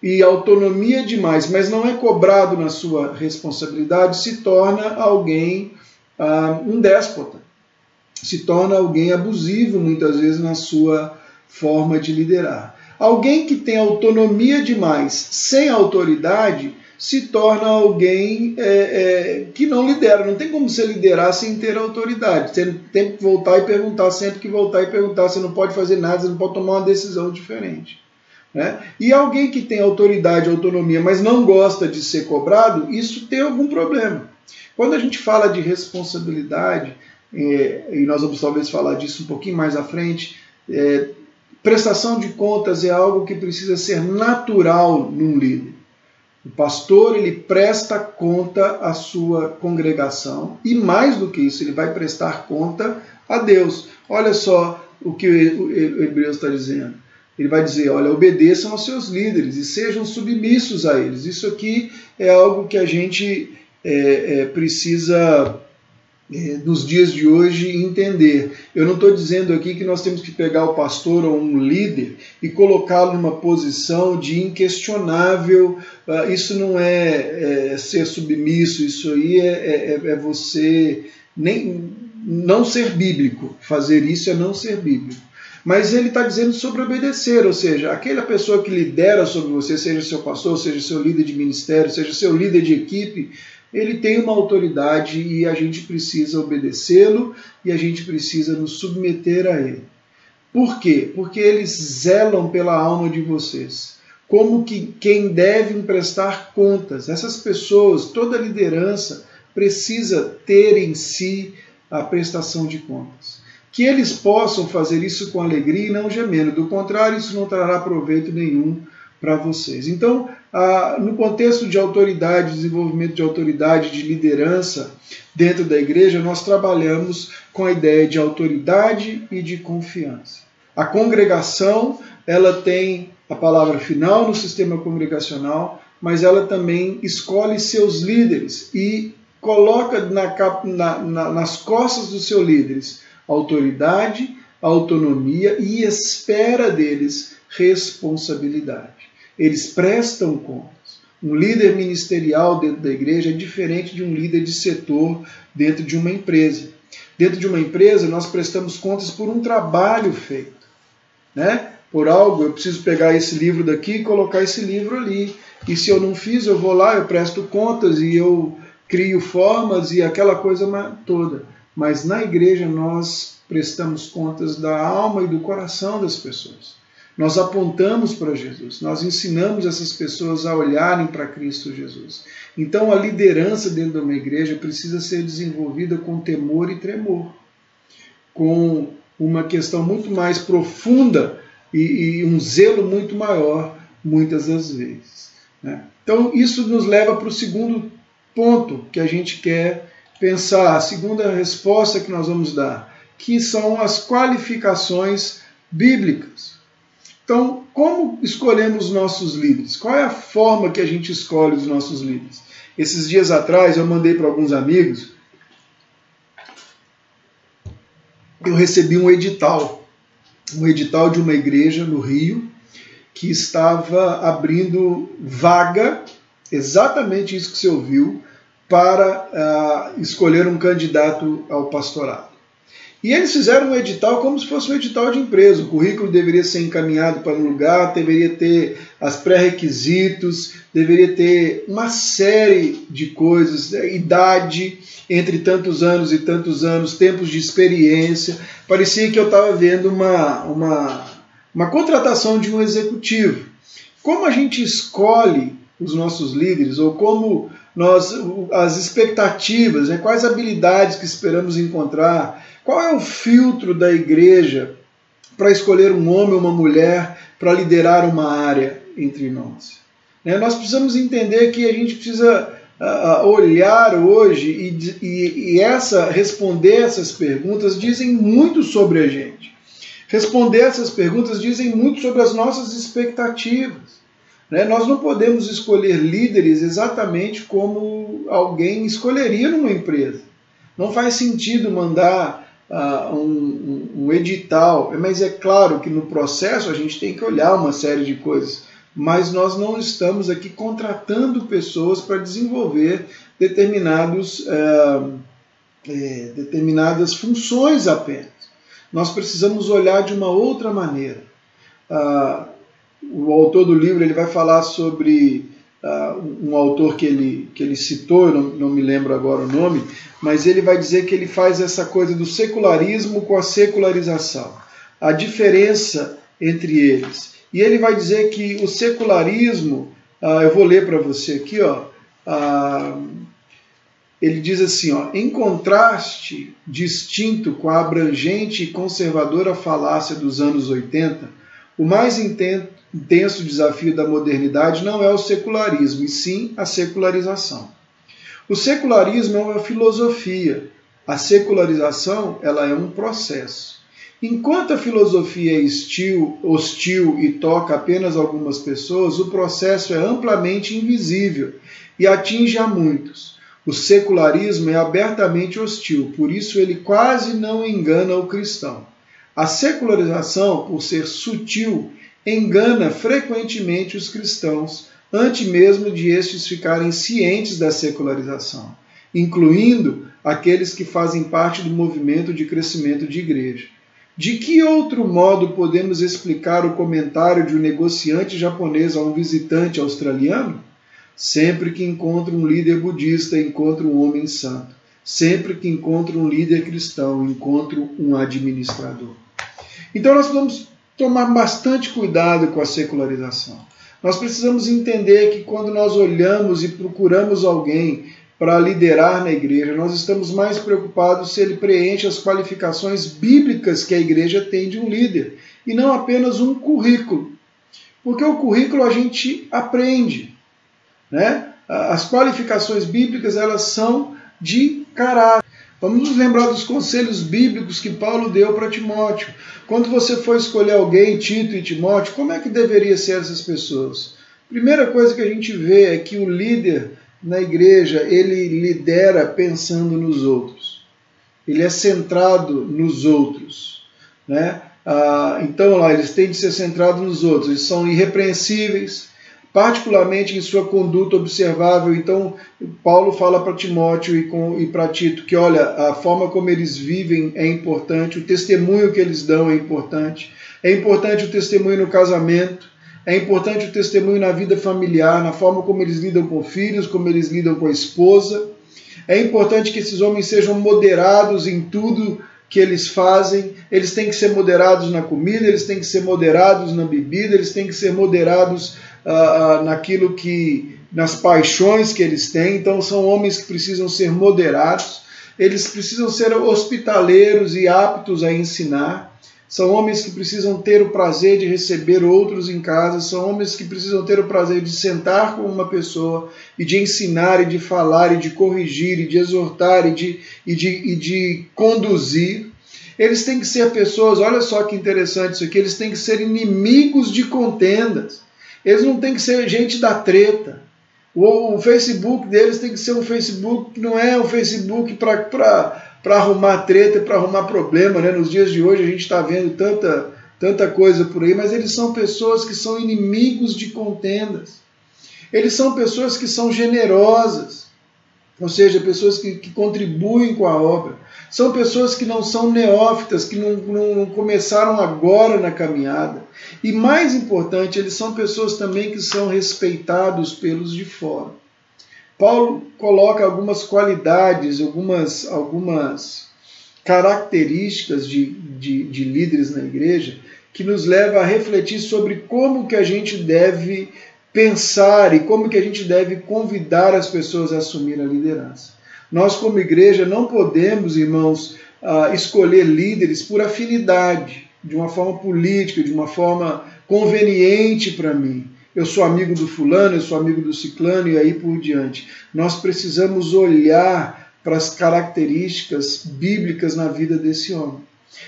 e autonomia demais, mas não é cobrado na sua responsabilidade, se torna alguém um déspota, se torna alguém abusivo muitas vezes na sua forma de liderar. Alguém que tem autonomia demais sem autoridade se torna alguém que não lidera. Não tem como você liderar sem ter autoridade. Você tem que voltar e perguntar, sempre que voltar e perguntar. Você não pode fazer nada, você não pode tomar uma decisão diferente. Né? E alguém que tem autoridade, autonomia, mas não gosta de ser cobrado, isso tem algum problema. Quando a gente fala de responsabilidade, e nós vamos talvez falar disso um pouquinho mais à frente, prestação de contas é algo que precisa ser natural num líder. O pastor, ele presta conta à sua congregação e, mais do que isso, ele vai prestar conta a Deus. Olha só o que o Hebreus está dizendo. Ele vai dizer, olha, obedeçam aos seus líderes e sejam submissos a eles. Isso aqui é algo que a gente precisa, nos dias de hoje, entender. Eu não estou dizendo aqui que nós temos que pegar o pastor ou um líder e colocá-lo numa posição de inquestionável. Isso não é ser submisso, isso aí é você não ser bíblico. Fazer isso é não ser bíblico. Mas ele está dizendo sobre obedecer, ou seja, aquela pessoa que lidera sobre você, seja seu pastor, seja seu líder de ministério, seja seu líder de equipe, ele tem uma autoridade e a gente precisa obedecê-lo e a gente precisa nos submeter a ele. Por quê? Porque eles zelam pela alma de vocês, como que quem deve prestar contas. Essas pessoas, toda liderança, precisa ter em si a prestação de contas. Que eles possam fazer isso com alegria e não gemendo. Do contrário, isso não trará proveito nenhum para vocês. Então, no contexto de autoridade, desenvolvimento de autoridade, de liderança dentro da igreja, nós trabalhamos com a ideia de autoridade e de confiança. A congregação, ela tem a palavra final no sistema congregacional, mas ela também escolhe seus líderes e coloca nas costas dos seus líderes autoridade, autonomia e espera deles responsabilidade. Eles prestam contas. Um líder ministerial dentro da igreja é diferente de um líder de setor dentro de uma empresa. Dentro de uma empresa, nós prestamos contas por um trabalho feito. Né? Por algo, eu preciso pegar esse livro daqui e colocar esse livro ali. E se eu não fiz, eu vou lá, eu presto contas e eu crio formas e aquela coisa toda. mas na igreja nós prestamos contas da alma e do coração das pessoas. Nós apontamos para Jesus, nós ensinamos essas pessoas a olharem para Cristo Jesus. Então a liderança dentro de uma igreja precisa ser desenvolvida com temor e tremor, com uma questão muito mais profunda e um zelo muito maior, muitas das vezes, né? Então isso nos leva para o segundo ponto que a gente quer pensar, a segunda resposta que nós vamos dar, que são as qualificações bíblicas. Então, como escolhemos nossos líderes? Qual é a forma que a gente escolhe os nossos líderes? Esses dias atrás eu mandei para alguns amigos, eu recebi um edital de uma igreja no Rio, que estava abrindo vaga, exatamente isso que você ouviu, para escolher um candidato ao pastorado. E eles fizeram um edital como se fosse um edital de empresa. O currículo deveria ser encaminhado para um lugar, deveria ter as pré-requisitos, deveria ter uma série de coisas, idade, entre tantos anos e tantos anos, tempos de experiência. Parecia que eu estava vendo uma contratação de um executivo. Como a gente escolhe os nossos líderes, ou como as expectativas, né, quais habilidades que esperamos encontrar, qual é o filtro da igreja para escolher um homem ou uma mulher para liderar uma área entre nós? Nós precisamos entender que a gente precisa olhar hoje e responder essas perguntas dizem muito sobre a gente. Responder essas perguntas dizem muito sobre as nossas expectativas. Nós não podemos escolher líderes exatamente como alguém escolheria numa empresa. Não faz sentido mandar um edital, mas é claro que no processo a gente tem que olhar uma série de coisas, mas nós não estamos aqui contratando pessoas para desenvolver determinadas funções apenas. Nós precisamos olhar de uma outra maneira. O autor do livro ele vai falar sobre um autor que ele citou, eu não me lembro agora o nome, mas ele vai dizer que ele faz essa coisa do secularismo com a secularização, a diferença entre eles. E ele vai dizer que o secularismo, eu vou ler para você aqui, ele diz assim, em contraste distinto com a abrangente e conservadora falácia dos anos 80, o mais intenso desafio da modernidade não é o secularismo, e sim a secularização. O secularismo é uma filosofia, a secularização ela é um processo. Enquanto a filosofia é hostil e toca apenas algumas pessoas, o processo é amplamente invisível e atinge a muitos. O secularismo é abertamente hostil, por isso ele quase não engana o cristão. A secularização, por ser sutil, engana frequentemente os cristãos, antes mesmo de estes ficarem cientes da secularização, incluindo aqueles que fazem parte do movimento de crescimento de igreja. De que outro modo podemos explicar o comentário de um negociante japonês a um visitante australiano? Sempre que encontra um líder budista, encontra um homem santo. Sempre que encontra um líder cristão, encontra um administrador. Então nós precisamos tomar bastante cuidado com a secularização. Nós precisamos entender que quando nós olhamos e procuramos alguém para liderar na igreja, nós estamos mais preocupados se ele preenche as qualificações bíblicas que a igreja tem de um líder, e não apenas um currículo. Porque o currículo a gente aprende, né? As qualificações bíblicas elas são de caráter. Vamos nos lembrar dos conselhos bíblicos que Paulo deu para Timóteo. Quando você for escolher alguém, Tito e Timóteo, como é que deveria ser essas pessoas? Primeira coisa que a gente vê é que o líder na igreja, ele lidera pensando nos outros. Ele é centrado nos outros, né? Então, eles têm de ser centrados nos outros. Eles são irrepreensíveis, particularmente em sua conduta observável. Então, Paulo fala para Timóteo e para Tito que, olha, a forma como eles vivem é importante, o testemunho que eles dão é importante o testemunho no casamento, é importante o testemunho na vida familiar, na forma como eles lidam com filhos, como eles lidam com a esposa. É importante que esses homens sejam moderados em tudo que eles fazem. Eles têm que ser moderados na comida, eles têm que ser moderados na bebida, eles têm que ser moderados naquilo que, nas paixões que eles têm. Então são homens que precisam ser moderados. Eles precisam ser hospitaleiros e aptos a ensinar. São homens que precisam ter o prazer de receber outros em casa. São homens que precisam ter o prazer de sentar com uma pessoa e de ensinar, e de falar, e de corrigir, e de exortar, e de conduzir. Eles têm que ser pessoas, olha só que interessante isso aqui, eles têm que ser inimigos de contendas. Eles não têm que ser gente da treta. O Facebook deles tem que ser um Facebook que não é um Facebook para arrumar treta, para arrumar problema, né? Nos dias de hoje a gente está vendo tanta coisa por aí, mas eles são pessoas que são inimigos de contendas. Eles são pessoas que são generosas, ou seja, pessoas que contribuem com a obra. São pessoas que não são neófitas, que não começaram agora na caminhada. E mais importante, eles são pessoas também que são respeitados pelos de fora. Paulo coloca algumas qualidades, algumas características de líderes na igreja que nos leva a refletir sobre como que a gente deve pensar e como que a gente deve convidar as pessoas a assumir a liderança. Nós, como igreja, não podemos, irmãos, escolher líderes por afinidade, de uma forma política, de uma forma conveniente para mim. Eu sou amigo do fulano, eu sou amigo do ciclano e aí por diante. Nós precisamos olhar para as características bíblicas na vida desse homem.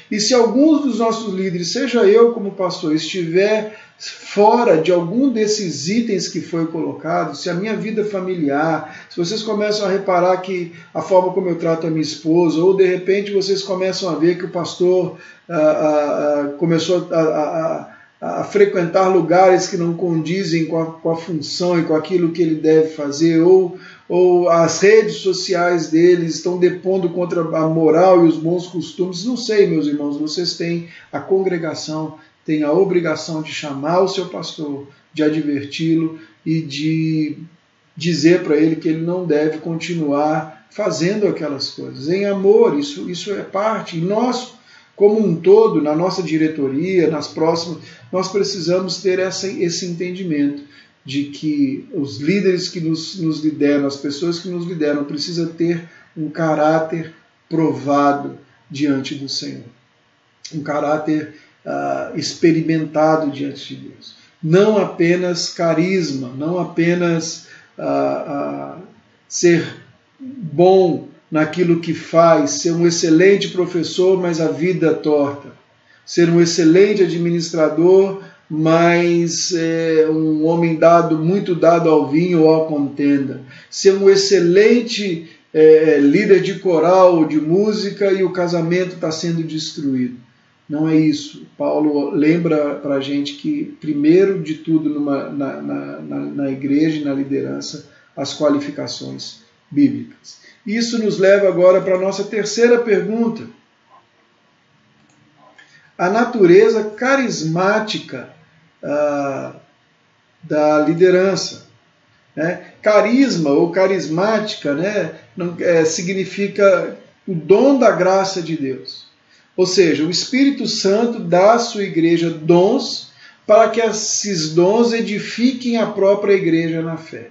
E se alguns dos nossos líderes, seja eu como pastor, estiver fora de algum desses itens que foi colocado, se a minha vida familiar, se vocês começam a reparar que a forma como eu trato a minha esposa, ou de repente vocês começam a ver que o pastor começou a frequentar lugares que não condizem com a função e com aquilo que ele deve fazer, ou as redes sociais deles estão depondo contra a moral e os bons costumes. Não sei, meus irmãos, vocês têm a congregação, tem a obrigação de chamar o seu pastor, de adverti-lo e de dizer para ele que ele não deve continuar fazendo aquelas coisas. Em amor, isso é parte. E nós, como um todo, na nossa diretoria, nas próximas, nós precisamos ter esse entendimento de que os líderes que nos lideram, as pessoas que nos lideram, precisam ter um caráter provado diante do Senhor. Um caráter experimentado diante de Deus. Não apenas carisma, não apenas ser bom naquilo que faz, ser um excelente professor, mas a vida torta. Ser um excelente administrador, mas um homem muito dado ao vinho ou à contenda. Ser um excelente líder de coral, de música, e o casamento está sendo destruído. Não é isso. Paulo lembra para a gente que, primeiro de tudo, na igreja e na liderança, as qualificações bíblicas. Isso nos leva agora para a nossa terceira pergunta. A natureza carismática da liderança. Né? Carisma ou carismática, né, significa o dom da graça de Deus. Ou seja, o Espírito Santo dá à sua igreja dons para que esses dons edifiquem a própria igreja na fé.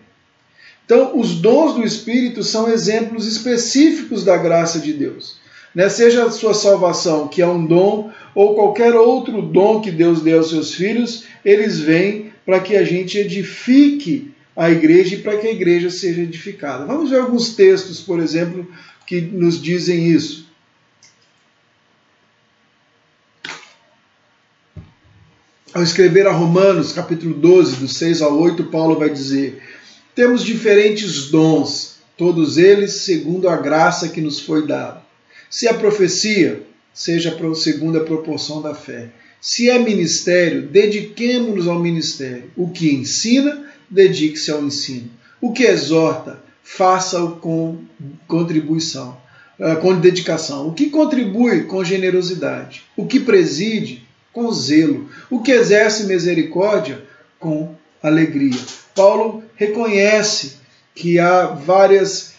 Então, os dons do Espírito são exemplos específicos da graça de Deus. Né? Seja a sua salvação, que é um dom, ou qualquer outro dom que Deus dê aos seus filhos, eles vêm para que a gente edifique a igreja e para que a igreja seja edificada. Vamos ver alguns textos, por exemplo, que nos dizem isso. Ao escrever a Romanos, capítulo 12, do 6 ao 8, Paulo vai dizer: temos diferentes dons, todos eles segundo a graça que nos foi dada. Se é profecia, seja segundo a proporção da fé. Se é ministério, dediquemo-nos ao ministério. O que ensina, dedique-se ao ensino. O que exorta, faça-o com contribuição, com dedicação. O que contribui, com generosidade. O que preside, com zelo. O que exerce misericórdia, com alegria. Paulo reconhece que há várias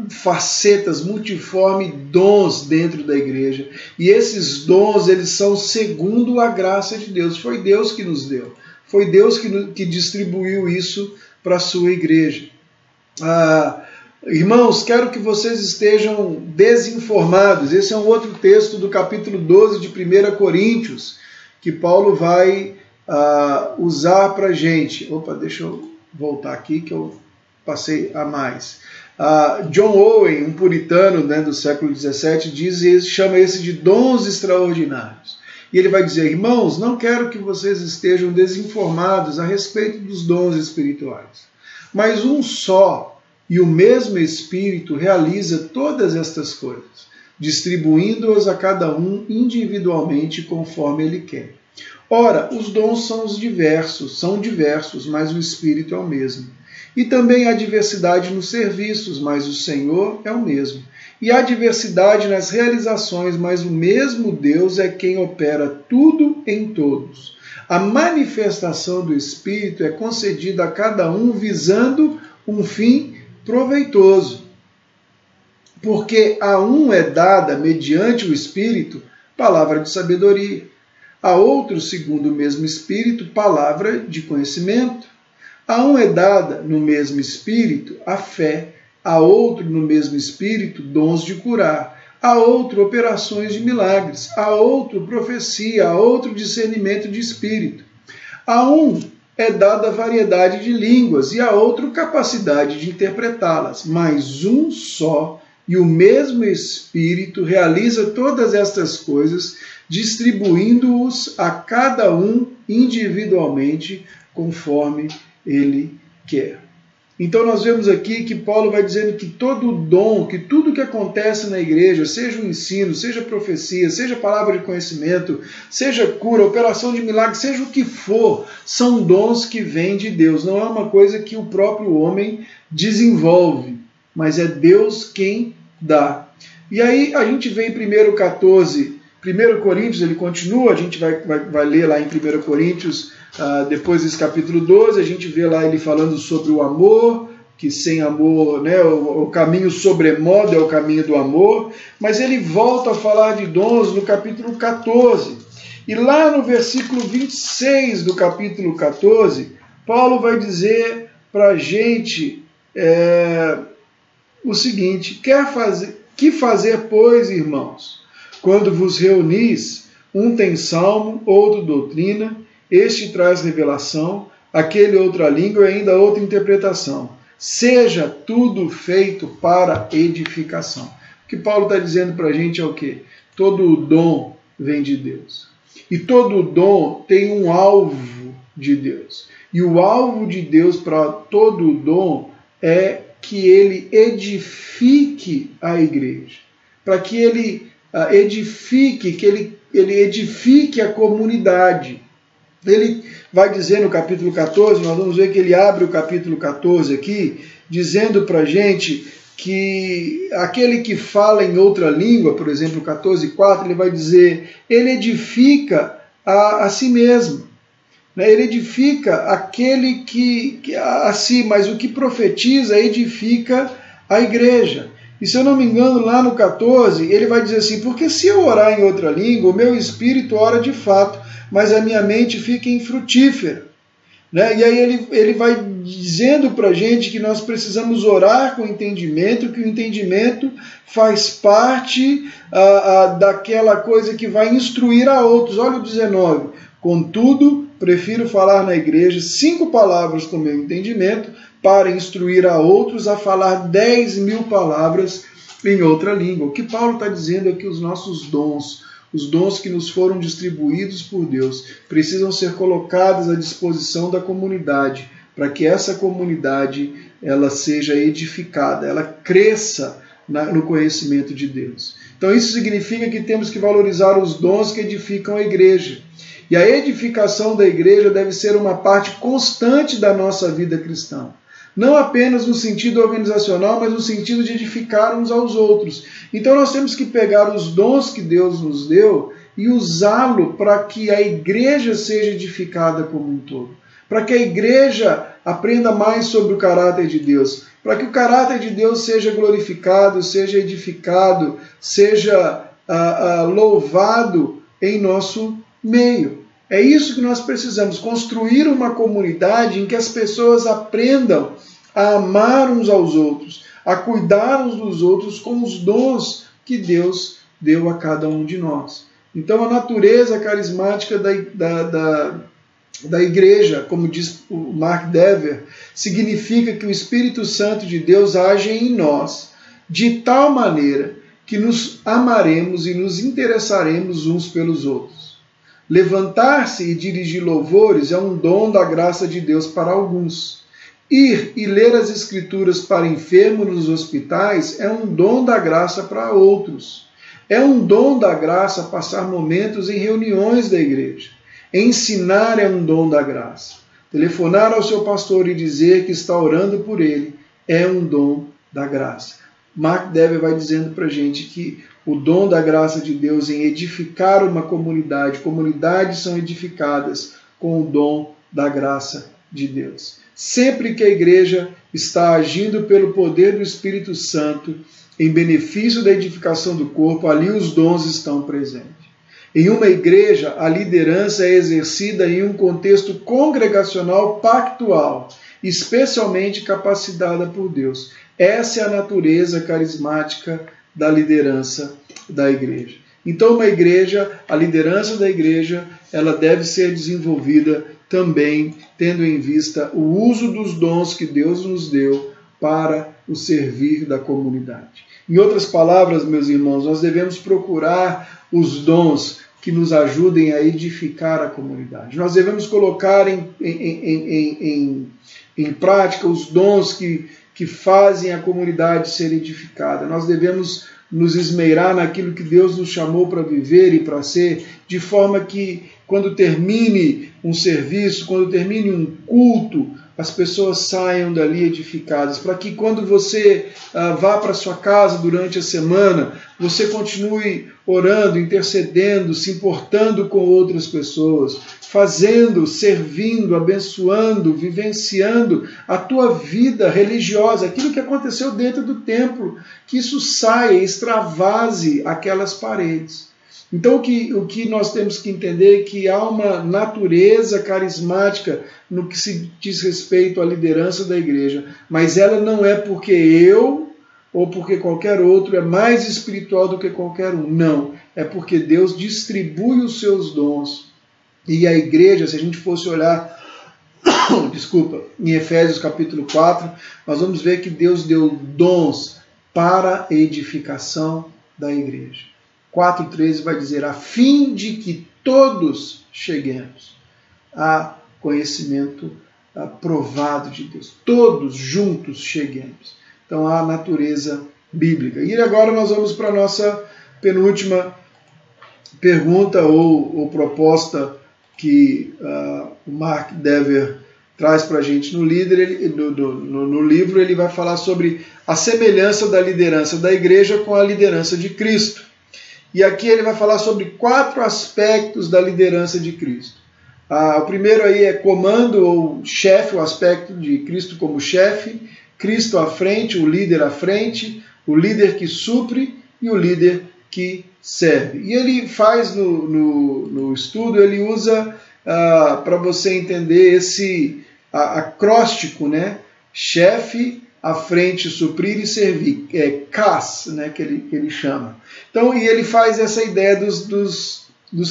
facetas, multiforme dons dentro da igreja. E esses dons, eles são segundo a graça de Deus. Foi Deus que nos deu. Foi Deus que distribuiu isso para a sua igreja. Irmãos, quero que vocês estejam desinformados. Esse é um outro texto do capítulo 12 de 1 Coríntios, que Paulo vai usar para a gente. Opa, deixa eu voltar aqui que eu passei a mais. John Owen, um puritano, né, do século XVII, chama esse de dons extraordinários. E ele vai dizer, irmãos, não quero que vocês estejam desinformados a respeito dos dons espirituais, mas um só e o mesmo Espírito realiza todas estas coisas, distribuindo-as a cada um individualmente conforme ele quer. Ora, os dons são diversos, mas o Espírito é o mesmo. E também há diversidade nos serviços, mas o Senhor é o mesmo. E há diversidade nas realizações, mas o mesmo Deus é quem opera tudo em todos. A manifestação do Espírito é concedida a cada um visando um fim proveitoso. Porque a um é dada, mediante o Espírito, palavra de sabedoria. A outro, segundo o mesmo Espírito, palavra de conhecimento. A um é dada, no mesmo Espírito, a fé. A outro, no mesmo Espírito, dons de curar. A outro, operações de milagres. A outro, profecia. A outro, discernimento de espírito. A um é dada variedade de línguas e a outro capacidade de interpretá-las. Mas um só e o mesmo Espírito realiza todas estas coisas, distribuindo-os a cada um individualmente, conforme ele quer. Então nós vemos aqui que Paulo vai dizendo que todo dom, que tudo que acontece na igreja, seja o ensino, seja profecia, seja palavra de conhecimento, seja cura, operação de milagre, seja o que for, são dons que vêm de Deus. Não é uma coisa que o próprio homem desenvolve, mas é Deus quem dá. E aí a gente vê em 1 Coríntios, ele continua, a gente vai ler lá em 1 Coríntios, depois desse capítulo 12, a gente vê lá ele falando sobre o amor, que sem amor, né, o caminho sobremodo é o caminho do amor, mas ele volta a falar de dons no capítulo 14. E lá no versículo 26 do capítulo 14, Paulo vai dizer para a gente o seguinte: que fazer, pois, irmãos, quando vos reunis, um tem salmo, outro doutrina, este traz revelação, aquele outra língua e ainda outra interpretação. Seja tudo feito para edificação. O que Paulo está dizendo para a gente é o quê? Todo dom vem de Deus. E todo dom tem um alvo de Deus. E o alvo de Deus para todo dom é que ele edifique a igreja. Para que ele edifique, ele edifique a comunidade. Ele vai dizer no capítulo 14, nós vamos ver que ele abre o capítulo 14 aqui, dizendo para a gente que aquele que fala em outra língua, por exemplo, 14:4, ele vai dizer, ele edifica a si mesmo. Né? Ele edifica aquele que a si, mas o que profetiza edifica a igreja. E se eu não me engano, lá no 14, ele vai dizer assim, porque se eu orar em outra língua, o meu espírito ora de fato, mas a minha mente fica infrutífera. Né? E aí ele vai dizendo para a gente que nós precisamos orar com entendimento, que o entendimento faz parte daquela coisa que vai instruir a outros. Olha o 19. Contudo, prefiro falar na igreja 5 palavras com meu entendimento para instruir a outros a falar 10.000 palavras em outra língua. O que Paulo está dizendo é que os nossos dons, os dons que nos foram distribuídos por Deus, precisam ser colocados à disposição da comunidade, para que essa comunidade ela seja edificada, ela cresça no conhecimento de Deus. Então isso significa que temos que valorizar os dons que edificam a igreja. E a edificação da igreja deve ser uma parte constante da nossa vida cristã. Não apenas no sentido organizacional, mas no sentido de edificar uns aos outros. Então nós temos que pegar os dons que Deus nos deu e usá-lo para que a igreja seja edificada como um todo. Para que a igreja aprenda mais sobre o caráter de Deus. para que o caráter de Deus seja glorificado, seja edificado, seja louvado em nosso meio. É isso que nós precisamos, construir uma comunidade em que as pessoas aprendam a amar uns aos outros, a cuidar uns dos outros com os dons que Deus deu a cada um de nós. Então a natureza carismática da igreja, como diz o Mark Dever, significa que o Espírito Santo de Deus age em nós de tal maneira que nos amaremos e nos interessaremos uns pelos outros. Levantar-se e dirigir louvores é um dom da graça de Deus para alguns. Ir e ler as Escrituras para enfermos nos hospitais é um dom da graça para outros. É um dom da graça passar momentos em reuniões da igreja. Ensinar é um dom da graça. Telefonar ao seu pastor e dizer que está orando por ele é um dom da graça. Mark Dever vai dizendo para a gente que o dom da graça de Deus em edificar uma comunidade, comunidades são edificadas com o dom da graça de Deus. Sempre que a igreja está agindo pelo poder do Espírito Santo em benefício da edificação do corpo, ali os dons estão presentes. Em uma igreja, a liderança é exercida em um contexto congregacional pactual, especialmente capacitada por Deus. Essa é a natureza carismática da liderança da igreja. Então, uma igreja, a liderança da igreja, ela deve ser desenvolvida também tendo em vista o uso dos dons que Deus nos deu para o servir da comunidade. Em outras palavras, meus irmãos, nós devemos procurar os dons que nos ajudem a edificar a comunidade. Nós devemos colocar em prática os dons que fazem a comunidade ser edificada. Nós devemos nos esmeirar naquilo que Deus nos chamou para viver e para ser, de forma que quando termine um serviço, quando termine um culto, as pessoas saiam dali edificadas, para que quando você vá para sua casa durante a semana, você continue orando, intercedendo, se importando com outras pessoas, fazendo, servindo, abençoando, vivenciando a tua vida religiosa, aquilo que aconteceu dentro do templo, que isso saia, extravase aquelas paredes. Então o que nós temos que entender é que há uma natureza carismática no que se diz respeito à liderança da igreja, mas ela não é porque eu ou porque qualquer outro é mais espiritual do que qualquer um. Não, é porque Deus distribui os seus dons. E a igreja, se a gente fosse olhar, em Efésios capítulo 4, nós vamos ver que Deus deu dons para a edificação da igreja. 4,13 vai dizer, a fim de que todos cheguemos a conhecimento provado de Deus. Todos juntos cheguemos. Então, a natureza bíblica. E agora nós vamos para a nossa penúltima pergunta ou proposta que o Mark Dever traz para a gente no livro. Ele vai falar sobre a semelhança da liderança da igreja com a liderança de Cristo. E aqui ele vai falar sobre 4 aspectos da liderança de Cristo. O primeiro aí é comando ou chefe, o aspecto de Cristo como chefe, Cristo à frente, o líder à frente, o líder que supre e o líder que serve. E ele faz no estudo, ele usa para você entender esse acróstico, né? Chefe, à frente, suprir e servir, CAS, né, que ele chama. Então, e ele faz essa ideia dos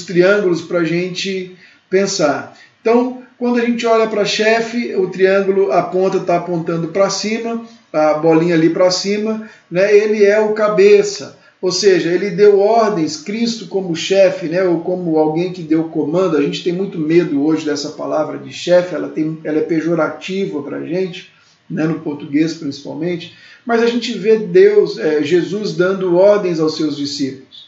triângulos para a gente pensar. Então, quando a gente olha para chefe, o triângulo, a ponta está apontando para cima, a bolinha ali para cima, né, ele é o cabeça, ou seja, ele deu ordens, Cristo como chefe, né, ou como alguém que deu comando. A gente tem muito medo hoje dessa palavra de chefe, ela é pejorativa para a gente, né, no português principalmente, mas a gente vê Jesus dando ordens aos seus discípulos.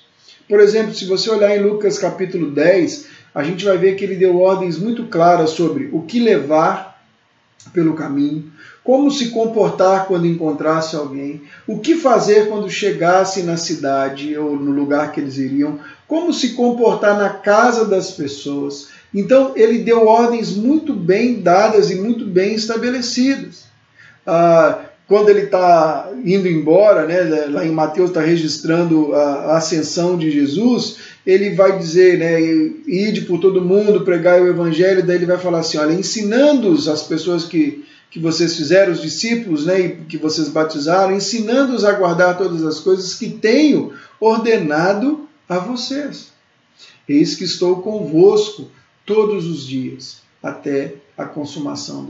Por exemplo, se você olhar em Lucas capítulo 10, a gente vai ver que ele deu ordens muito claras sobre o que levar pelo caminho, como se comportar quando encontrasse alguém, o que fazer quando chegasse na cidade ou no lugar que eles iriam, como se comportar na casa das pessoas. Então, ele deu ordens muito bem dadas e muito bem estabelecidas. quando ele está indo embora, né, lá em Mateus está registrando a ascensão de Jesus, ele vai dizer, né, ide por todo mundo, pregai o evangelho, daí ele vai falar assim, olha, ensinando-os as pessoas que vocês fizeram, os discípulos, né, e que vocês batizaram, ensinando-os a guardar todas as coisas que tenho ordenado a vocês. Eis que estou convosco todos os dias, até a consumação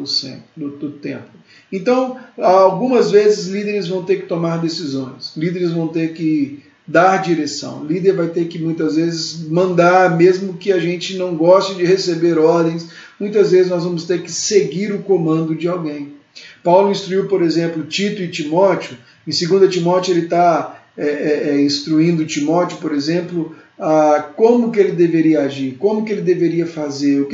do tempo. Então, algumas vezes líderes vão ter que tomar decisões, líderes vão ter que dar direção, líder vai ter que muitas vezes mandar, mesmo que a gente não goste de receber ordens, muitas vezes nós vamos ter que seguir o comando de alguém. Paulo instruiu, por exemplo, Tito e Timóteo. Em 2 Timóteo ele está instruindo Timóteo, por exemplo, como que ele deveria agir, como que ele deveria fazer,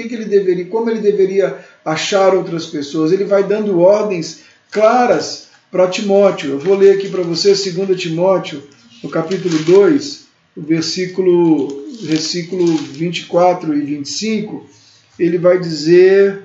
como ele deveria achar outras pessoas. Ele vai dando ordens claras para Timóteo. Eu vou ler aqui para você 2 Timóteo, no capítulo 2, o versículo 24 e 25, ele vai dizer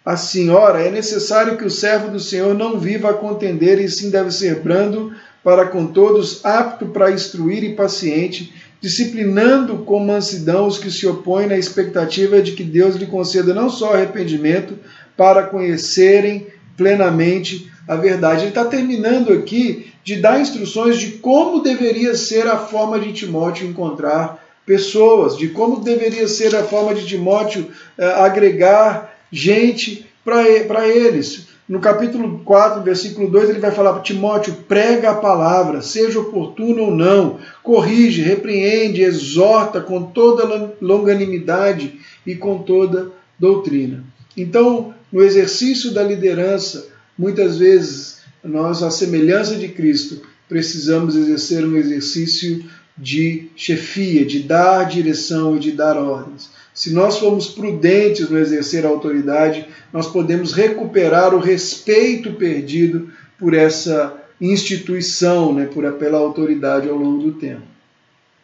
assim, ora, é necessário que o servo do Senhor não viva a contender, e sim deve ser brando para com todos, apto para instruir e paciente, disciplinando com mansidão os que se opõem na expectativa de que Deus lhe conceda não só arrependimento, para conhecerem plenamente a verdade. Ele está terminando aqui de dar instruções de como deveria ser a forma de Timóteo encontrar pessoas, de como deveria ser a forma de Timóteo agregar gente para eles. No capítulo 4, versículo 2, ele vai falar para Timóteo, prega a palavra, seja oportuno ou não, corrige, repreende, exorta com toda longanimidade e com toda doutrina. Então, no exercício da liderança, muitas vezes, nós, à semelhança de Cristo, precisamos exercer um exercício de chefia, de dar direção e de dar ordens. Se nós formos prudentes no exercer a autoridade, nós podemos recuperar o respeito perdido por essa instituição, né, pela autoridade ao longo do tempo.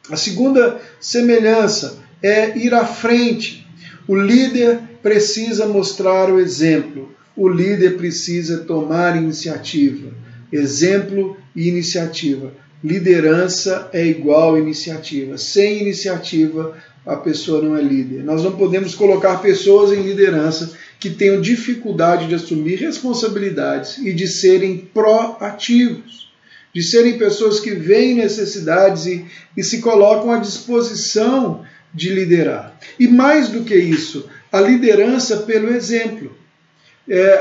A segunda semelhança é ir à frente. O líder precisa mostrar o exemplo. O líder precisa tomar iniciativa. Exemplo e iniciativa. Liderança é igual a iniciativa. Sem iniciativa, a pessoa não é líder. Nós não podemos colocar pessoas em liderança que tenham dificuldade de assumir responsabilidades e de serem proativos, de serem pessoas que veem necessidades e se colocam à disposição de liderar. E mais do que isso, a liderança pelo exemplo.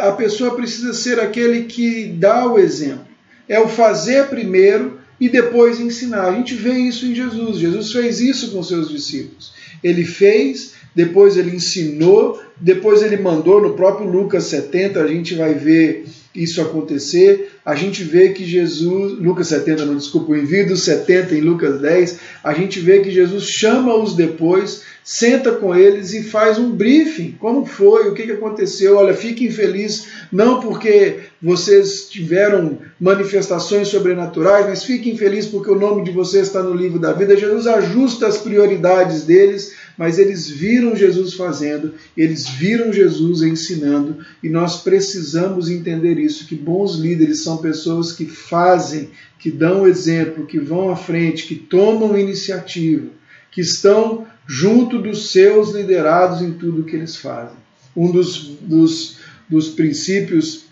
A pessoa precisa ser aquele que dá o exemplo. É o fazer primeiro e depois ensinar. A gente vê isso em Jesus. Jesus fez isso com seus discípulos. Ele fez, depois ele ensinou, depois ele mandou. No próprio Lucas 70 a gente vai ver isso acontecer. A gente vê que Jesus, Lucas 70, não, desculpa, o envio dos 70 em Lucas 10, a gente vê que Jesus chama-os depois, senta com eles e faz um briefing. Como foi? O que aconteceu? Olha, fiquem felizes, não porque vocês tiveram manifestações sobrenaturais, mas fiquem felizes porque o nome de vocês está no livro da vida. Jesus ajusta as prioridades deles, mas eles viram Jesus fazendo, eles viram Jesus ensinando, e nós precisamos entender isso, que bons líderes são pessoas que fazem, que dão exemplo, que vão à frente, que tomam iniciativa, que estão junto dos seus liderados em tudo que eles fazem. Um dos princípios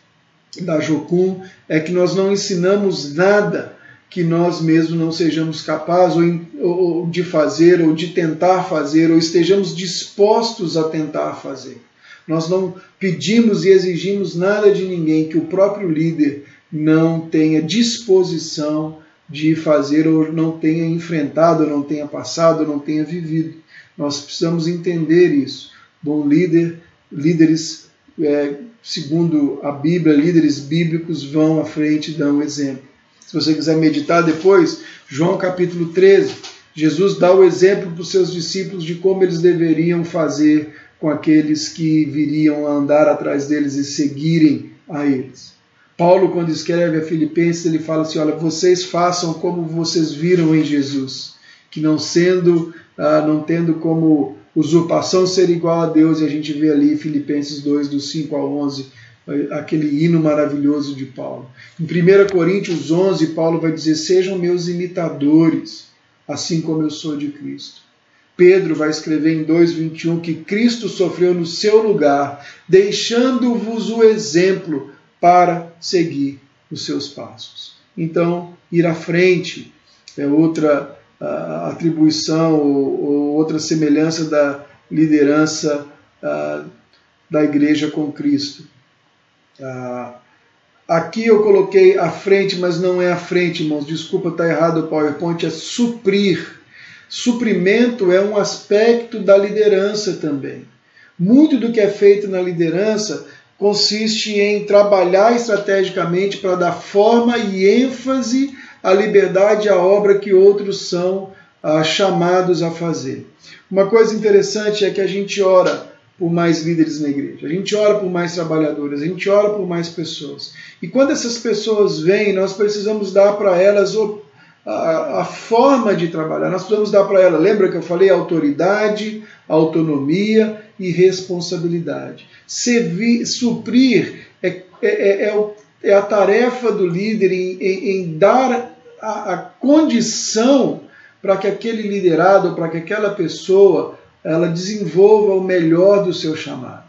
da Jocum é que nós não ensinamos nada que nós mesmos não sejamos capazes ou de fazer, ou de tentar fazer, ou estejamos dispostos a tentar fazer. Nós não pedimos e exigimos nada de ninguém que o próprio líder não tenha disposição de fazer, ou não tenha enfrentado, ou não tenha passado, ou não tenha vivido. Nós precisamos entender isso. Bom líderes, segundo a Bíblia, líderes bíblicos vão à frente e dão exemplo. Se você quiser meditar depois, João capítulo 13, Jesus dá o exemplo para os seus discípulos de como eles deveriam fazer com aqueles que viriam a andar atrás deles e seguirem a eles. Paulo, quando escreve a Filipenses, ele fala assim, olha, vocês façam como vocês viram em Jesus, que não tendo como usurpação ser igual a Deus, e a gente vê ali Filipenses 2, do 5 ao 11, aquele hino maravilhoso de Paulo. Em 1 Coríntios 11, Paulo vai dizer: sejam meus imitadores, assim como eu sou de Cristo. Pedro vai escrever em 2,21 que Cristo sofreu no seu lugar, deixando-vos o exemplo para seguir os seus passos. Então, ir à frente é outra atribuição ou outra semelhança da liderança da igreja com Cristo. Aqui eu coloquei à frente, mas não é à frente, irmãos. Desculpa, está errado o PowerPoint, é suprir. Suprimento é um aspecto da liderança também. Muito do que é feito na liderança consiste em trabalhar estrategicamente para dar forma e ênfase à liberdade e à obra que outros são chamados a fazer. Uma coisa interessante é que a gente ora por mais líderes na igreja, a gente ora por mais trabalhadores, a gente ora por mais pessoas. E quando essas pessoas vêm, nós precisamos dar para elas a forma de trabalhar, nós precisamos dar para elas, lembra que eu falei, autoridade, autonomia e responsabilidade. Suprir é a tarefa do líder em dar a condição para que aquele liderado, para que aquela pessoa, ela desenvolva o melhor do seu chamado.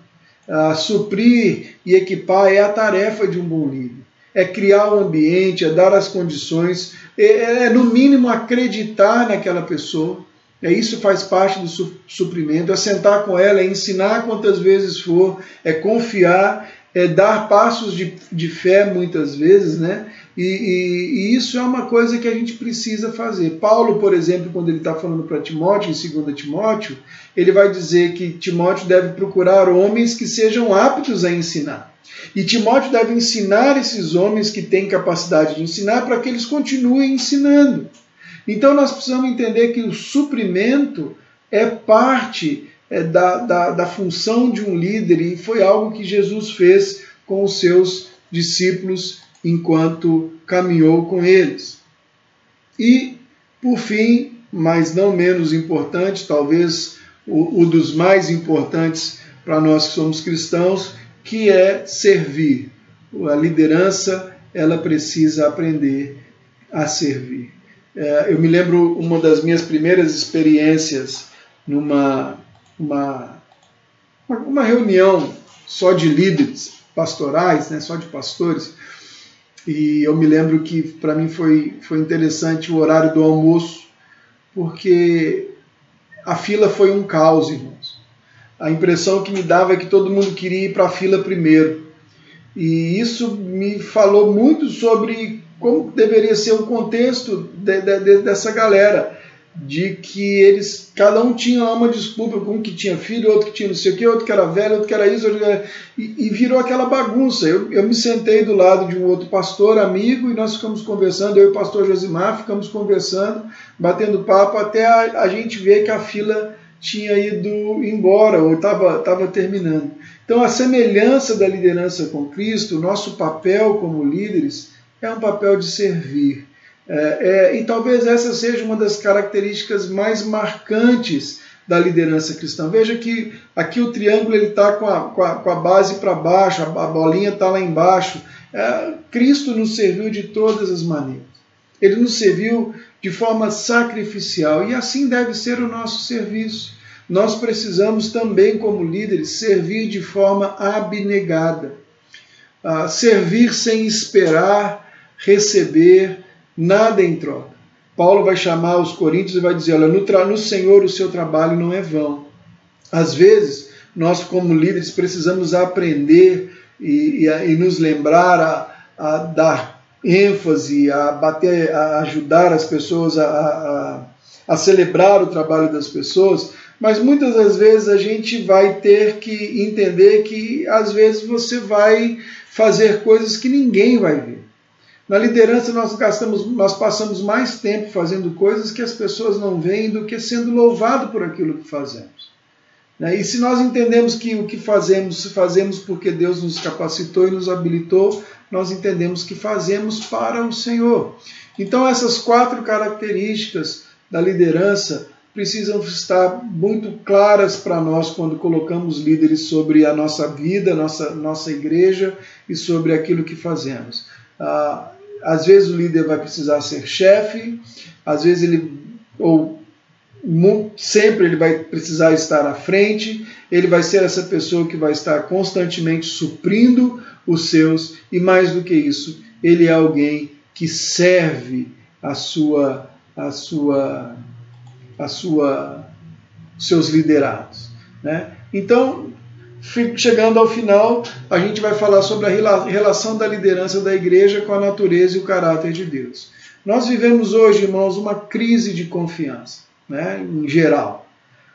Suprir e equipar é a tarefa de um bom líder. É criar o ambiente, é dar as condições, é no mínimo acreditar naquela pessoa. Isso faz parte do suprimento, é sentar com ela, é ensinar quantas vezes for, é confiar, é dar passos de fé muitas vezes, né? E isso é uma coisa que a gente precisa fazer. Paulo, por exemplo, quando ele está falando para Timóteo, em 2 Timóteo, ele vai dizer que Timóteo deve procurar homens que sejam aptos a ensinar. E Timóteo deve ensinar esses homens que têm capacidade de ensinar para que eles continuem ensinando. Então nós precisamos entender que o suprimento é parte da função de um líder e foi algo que Jesus fez com os seus discípulos enquanto caminhou com eles. E, por fim, mas não menos importante, talvez o dos mais importantes para nós que somos cristãos, que é servir. A liderança, ela precisa aprender a servir. Eu me lembro uma das minhas primeiras experiências numa reunião só de líderes pastorais, né, só de pastores, e eu me lembro que para mim foi interessante o horário do almoço, porque a fila foi um caos, irmãos. A impressão que me dava é que todo mundo queria ir para a fila primeiro. E isso me falou muito sobre como deveria ser o contexto dessa galera, de que cada um tinha uma desculpa, um que tinha filho, outro que tinha não sei o que, outro que era velho, outro que era isso, e virou aquela bagunça. Eu me sentei do lado de um outro pastor, amigo, e nós ficamos conversando, eu e o pastor Josimar ficamos conversando, batendo papo, até a gente ver que a fila tinha ido embora, ou estava terminando. Então, a semelhança da liderança com Cristo, o nosso papel como líderes é um papel de servir. E talvez essa seja uma das características mais marcantes da liderança cristã. Veja que aqui o triângulo está com a base para baixo, a bolinha está lá embaixo. Cristo nos serviu de todas as maneiras. Ele nos serviu de forma sacrificial, e assim deve ser o nosso serviço. Nós precisamos também, como líderes, servir de forma abnegada. Servir sem esperar receber nada em troca. Paulo vai chamar os coríntios e vai dizer: olha, no Senhor o seu trabalho não é vão. Às vezes, nós como líderes precisamos aprender e nos lembrar a dar ênfase, a ajudar as pessoas a celebrar o trabalho das pessoas, mas muitas das vezes a gente vai ter que entender que às vezes você vai fazer coisas que ninguém vai ver. Na liderança nós passamos mais tempo fazendo coisas que as pessoas não veem do que sendo louvado por aquilo que fazemos. E se nós entendemos que o que fazemos porque Deus nos capacitou e nos habilitou, nós entendemos que fazemos para o Senhor. Então essas 4 características da liderança precisam estar muito claras para nós quando colocamos líderes sobre a nossa vida, nossa igreja e sobre aquilo que fazemos. Às vezes o líder vai precisar ser chefe, às vezes sempre ele vai precisar estar à frente, ele vai ser essa pessoa que vai estar constantemente suprindo os seus, e mais do que isso, ele é alguém que serve seus liderados, né? Então, chegando ao final, a gente vai falar sobre a relação da liderança da igreja com a natureza e o caráter de Deus. Nós vivemos hoje, irmãos, uma crise de confiança, né, em geral.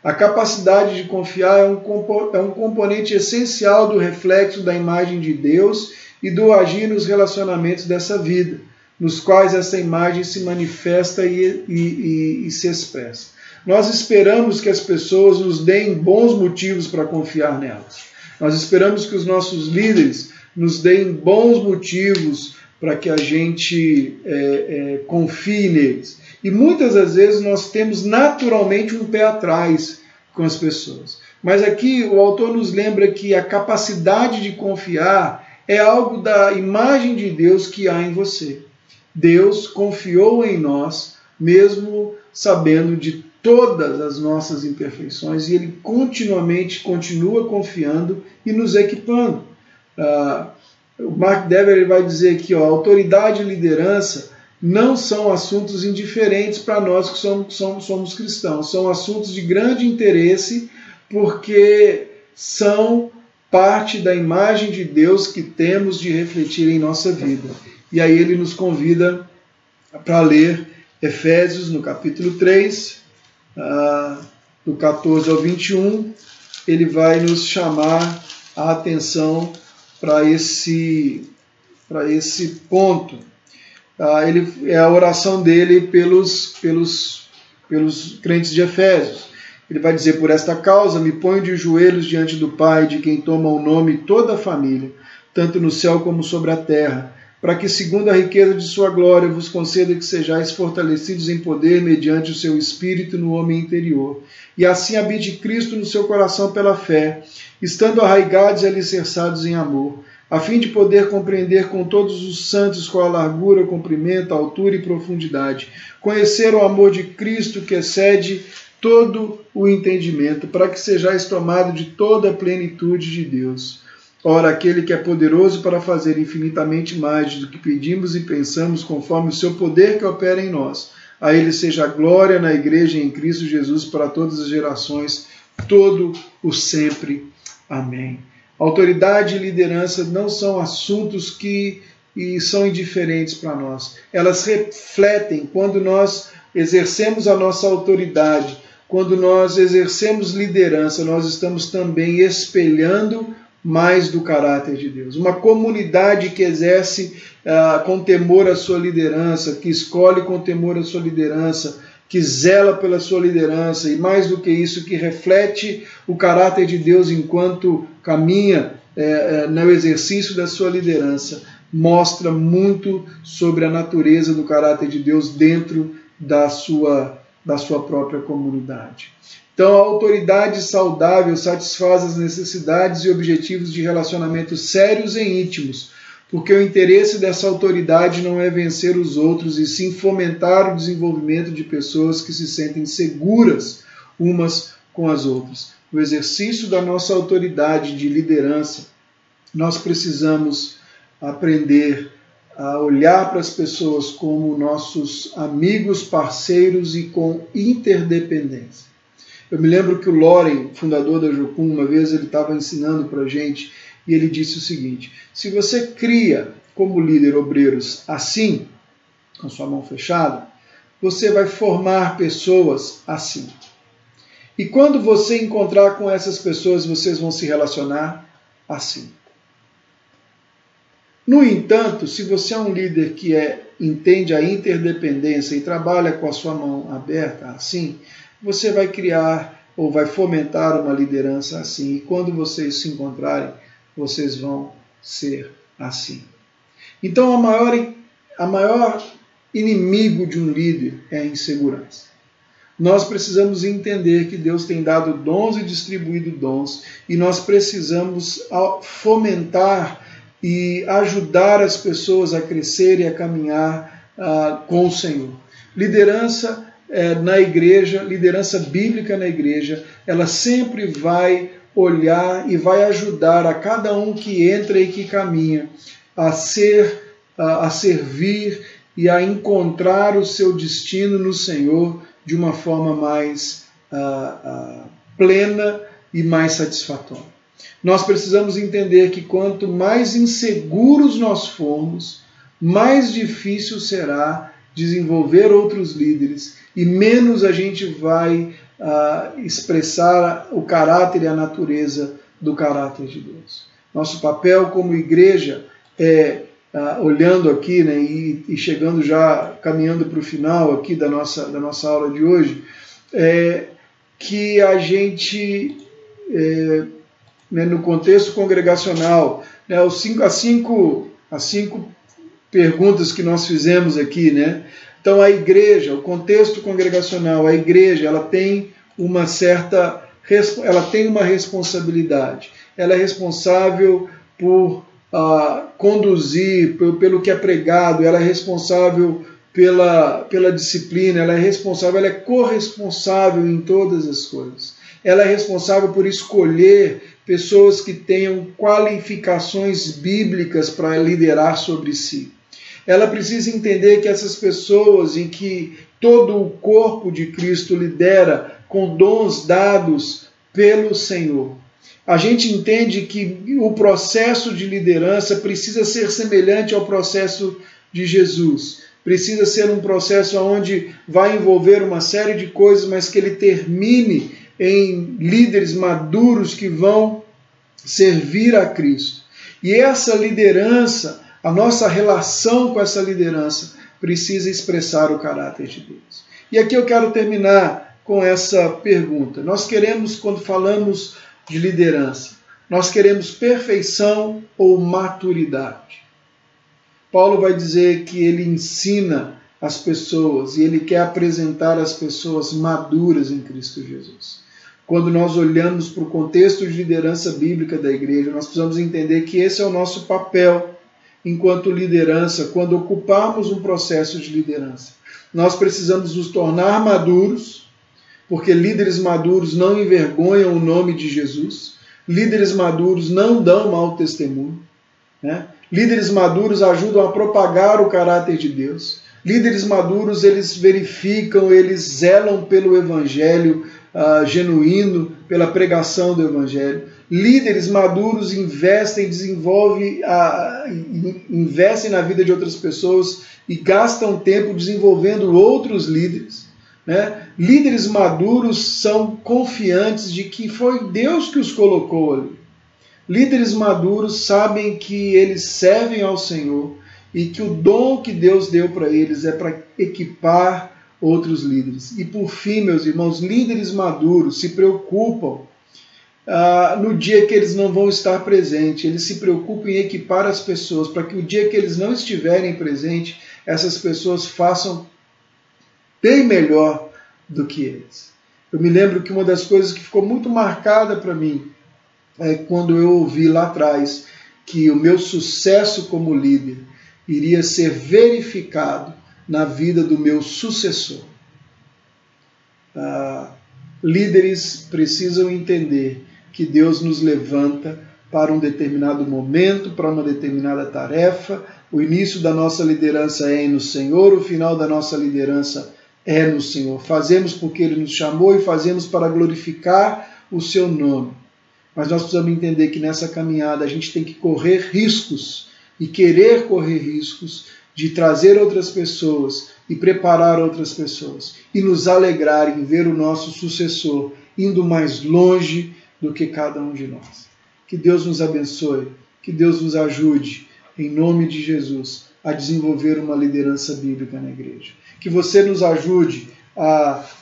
A capacidade de confiar é um componente essencial do reflexo da imagem de Deus e do agir nos relacionamentos dessa vida, nos quais essa imagem se manifesta e se expressa. Nós esperamos que as pessoas nos deem bons motivos para confiar nelas. Nós esperamos que os nossos líderes nos deem bons motivos para que a gente confie neles. E muitas das vezes nós temos naturalmente um pé atrás com as pessoas. Mas aqui o autor nos lembra que a capacidade de confiar é algo da imagem de Deus que há em você. Deus confiou em nós, mesmo sabendo de todas as nossas imperfeições, e Ele continuamente continua confiando e nos equipando. O Mark Dever vai dizer aqui, autoridade e liderança não são assuntos indiferentes para nós que somos cristãos, são assuntos de grande interesse porque são parte da imagem de Deus que temos de refletir em nossa vida. E aí ele nos convida para ler Efésios no capítulo 3, do 14 ao 21, ele vai nos chamar a atenção para esse ponto. É a oração dele pelos crentes de Efésios. Ele vai dizer: por esta causa me ponho de joelhos diante do Pai, de quem toma o nome toda a família, tanto no céu como sobre a terra, para que, segundo a riqueza de sua glória, vos conceda que sejais fortalecidos em poder mediante o seu Espírito no homem interior. E assim habite Cristo no seu coração pela fé, estando arraigados e alicerçados em amor, a fim de poder compreender com todos os santos qual a largura, comprimento, altura e profundidade, conhecer o amor de Cristo que excede todo o entendimento, para que sejais tomados de toda a plenitude de Deus. Ora, aquele que é poderoso para fazer infinitamente mais do que pedimos e pensamos, conforme o seu poder que opera em nós. A ele seja a glória na igreja e em Cristo Jesus para todas as gerações, todo o sempre. Amém. Autoridade e liderança não são assuntos que são indiferentes para nós. Elas refletem quando nós exercemos a nossa autoridade, quando nós exercemos liderança, nós estamos também espelhando mais do caráter de Deus. Uma comunidade que exerce com temor a sua liderança, que escolhe com temor a sua liderança, que zela pela sua liderança, e mais do que isso, que reflete o caráter de Deus enquanto caminha no exercício da sua liderança, mostra muito sobre a natureza do caráter de Deus dentro da sua própria comunidade. Então, a autoridade saudável satisfaz as necessidades e objetivos de relacionamentos sérios e íntimos, porque o interesse dessa autoridade não é vencer os outros, e sim fomentar o desenvolvimento de pessoas que se sentem seguras umas com as outras. No exercício da nossa autoridade de liderança, nós precisamos aprender a olhar para as pessoas como nossos amigos, parceiros e com interdependência. Eu me lembro que o Loren, fundador da Jocum, uma vez ele estava ensinando para a gente e ele disse o seguinte: se você cria como líder obreiros assim, com sua mão fechada, você vai formar pessoas assim. E quando você encontrar com essas pessoas, vocês vão se relacionar assim. No entanto, se você é um líder que entende a interdependência e trabalha com a sua mão aberta assim, você vai criar ou vai fomentar uma liderança assim. E quando vocês se encontrarem, vocês vão ser assim. Então, a maior inimigo de um líder é a insegurança. Nós precisamos entender que Deus tem dado dons e distribuído dons, e nós precisamos fomentar e ajudar as pessoas a crescer e a caminhar com o Senhor. Liderança na igreja, liderança bíblica na igreja, ela sempre vai olhar e vai ajudar a cada um que entra e que caminha a servir e a encontrar o seu destino no Senhor de uma forma mais plena e mais satisfatória. Nós precisamos entender que quanto mais inseguros nós formos, mais difícil será desenvolver outros líderes e menos a gente vai expressar o caráter e a natureza do caráter de Deus. Nosso papel como igreja é, olhando aqui, né, e chegando já, caminhando para o final aqui da nossa aula de hoje, que a gente, né, no contexto congregacional, né, as cinco perguntas que nós fizemos aqui, né? Então a igreja, o contexto congregacional, a igreja, ela tem uma responsabilidade. Ela é responsável por conduzir, pelo que é pregado, ela é responsável pela disciplina, ela é corresponsável em todas as coisas. Ela é responsável por escolher pessoas que tenham qualificações bíblicas para liderar sobre si. Ela precisa entender que essas pessoas em que todo o corpo de Cristo lidera com dons dados pelo Senhor. A gente entende que o processo de liderança precisa ser semelhante ao processo de Jesus. Precisa ser um processo onde vai envolver uma série de coisas, mas que ele termine em líderes maduros que vão servir a Cristo. E essa liderança, a nossa relação com essa liderança, precisa expressar o caráter de Deus. E aqui eu quero terminar com essa pergunta. Nós queremos, quando falamos de liderança, nós queremos perfeição ou maturidade? Paulo vai dizer que ele ensina as pessoas e ele quer apresentar as pessoas maduras em Cristo Jesus. Quando nós olhamos para o contexto de liderança bíblica da igreja, nós precisamos entender que esse é o nosso papel enquanto liderança, quando ocuparmos um processo de liderança. Nós precisamos nos tornar maduros, porque líderes maduros não envergonham o nome de Jesus, líderes maduros não dão mau testemunho, né? Líderes maduros ajudam a propagar o caráter de Deus, líderes maduros eles verificam, eles zelam pelo evangelho genuíno, pela pregação do evangelho. Líderes maduros investem na vida de outras pessoas e gastam tempo desenvolvendo outros líderes, né? Líderes maduros são confiantes de que foi Deus que os colocou ali. Líderes maduros sabem que eles servem ao Senhor e que o dom que Deus deu para eles é para equipar outros líderes. E por fim, meus irmãos, líderes maduros se preocupam no dia que eles não vão estar presentes. Eles se preocupam em equipar as pessoas para que o dia que eles não estiverem presentes, essas pessoas façam bem melhor do que eles. Eu me lembro que uma das coisas que ficou muito marcada para mim é quando eu ouvi lá atrás que o meu sucesso como líder iria ser verificado na vida do meu sucessor. Líderes precisam entender que Deus nos levanta para um determinado momento, para uma determinada tarefa. O início da nossa liderança é no Senhor, o final da nossa liderança é no Senhor. Fazemos porque Ele nos chamou e fazemos para glorificar o Seu nome. Mas nós precisamos entender que nessa caminhada a gente tem que correr riscos e querer correr riscos de trazer outras pessoas e preparar outras pessoas e nos alegrar em ver o nosso sucessor indo mais longe do que cada um de nós. Que Deus nos abençoe, que Deus nos ajude, em nome de Jesus, a desenvolver uma liderança bíblica na igreja. Que você nos ajude,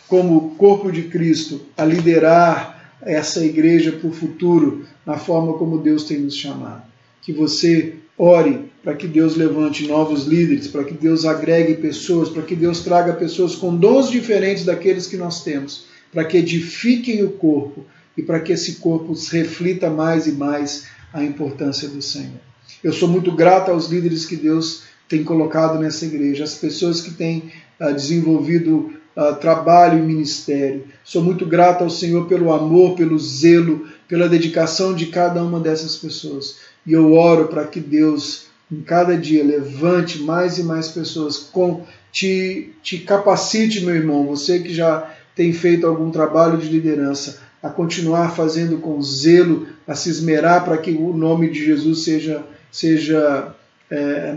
como corpo de Cristo, a liderar essa igreja para o futuro, na forma como Deus tem nos chamado. Que você ore para que Deus levante novos líderes, para que Deus agregue pessoas, para que Deus traga pessoas com dons diferentes daqueles que nós temos, para que edifiquem o corpo e para que esse corpo reflita mais e mais a importância do Senhor. Eu sou muito grato aos líderes que Deus tem colocado nessa igreja, as pessoas que têm desenvolvido trabalho e ministério. Sou muito grato ao Senhor pelo amor, pelo zelo, pela dedicação de cada uma dessas pessoas. E eu oro para que Deus, em cada dia, levante mais e mais pessoas, te capacite, meu irmão, você que já tem feito algum trabalho de liderança, a continuar fazendo com zelo, a se esmerar para que o nome de Jesus seja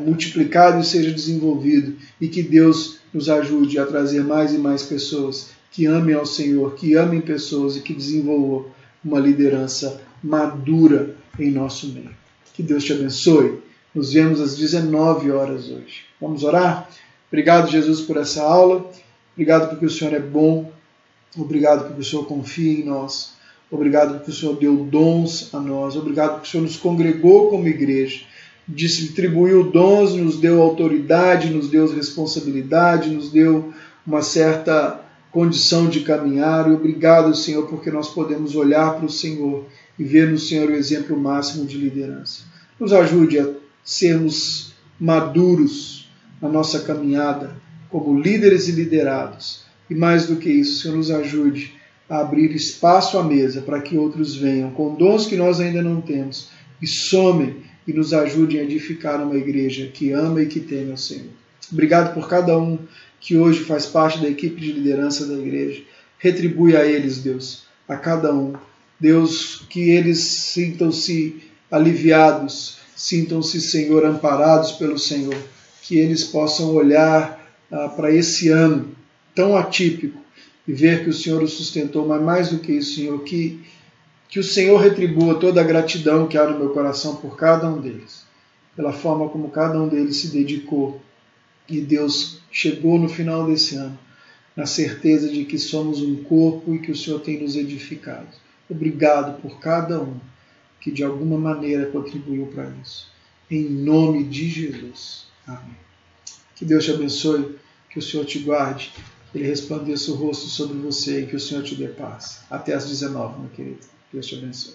multiplicado e seja desenvolvido, e que Deus nos ajude a trazer mais e mais pessoas que amem ao Senhor, que amem pessoas e que desenvolvam uma liderança madura em nosso meio. Que Deus te abençoe. Nos vemos às 19 horas hoje. Vamos orar? Obrigado, Jesus, por essa aula. Obrigado porque o Senhor é bom. Obrigado porque o Senhor confia em nós. Obrigado porque o Senhor deu dons a nós. Obrigado porque o Senhor nos congregou como igreja. Distribuiu dons, nos deu autoridade, nos deu responsabilidade, nos deu uma certa condição de caminhar. E obrigado, Senhor, porque nós podemos olhar para o Senhor e ver no Senhor o exemplo máximo de liderança. Nos ajude a sermos maduros na nossa caminhada como líderes e liderados. E mais do que isso, Senhor, nos ajude a abrir espaço à mesa para que outros venham com dons que nós ainda não temos e somem e nos ajudem a edificar uma igreja que ama e que teme ao Senhor. Obrigado por cada um que hoje faz parte da equipe de liderança da igreja. Retribui a eles, Deus, a cada um. Deus, que eles sintam-se aliviados, sintam-se, Senhor, amparados pelo Senhor, que eles possam olhar para esse ano tão atípico e ver que o Senhor os sustentou, mas mais do que isso, Senhor, que o Senhor retribua toda a gratidão que há no meu coração por cada um deles, pela forma como cada um deles se dedicou. E Deus chegou no final desse ano na certeza de que somos um corpo e que o Senhor tem nos edificado. Obrigado por cada um que de alguma maneira contribuiu para isso. Em nome de Jesus. Amém. Que Deus te abençoe, que o Senhor te guarde, que Ele resplandeça o rosto sobre você e que o Senhor te dê paz. Até às 19, meu querido. Deus te abençoe.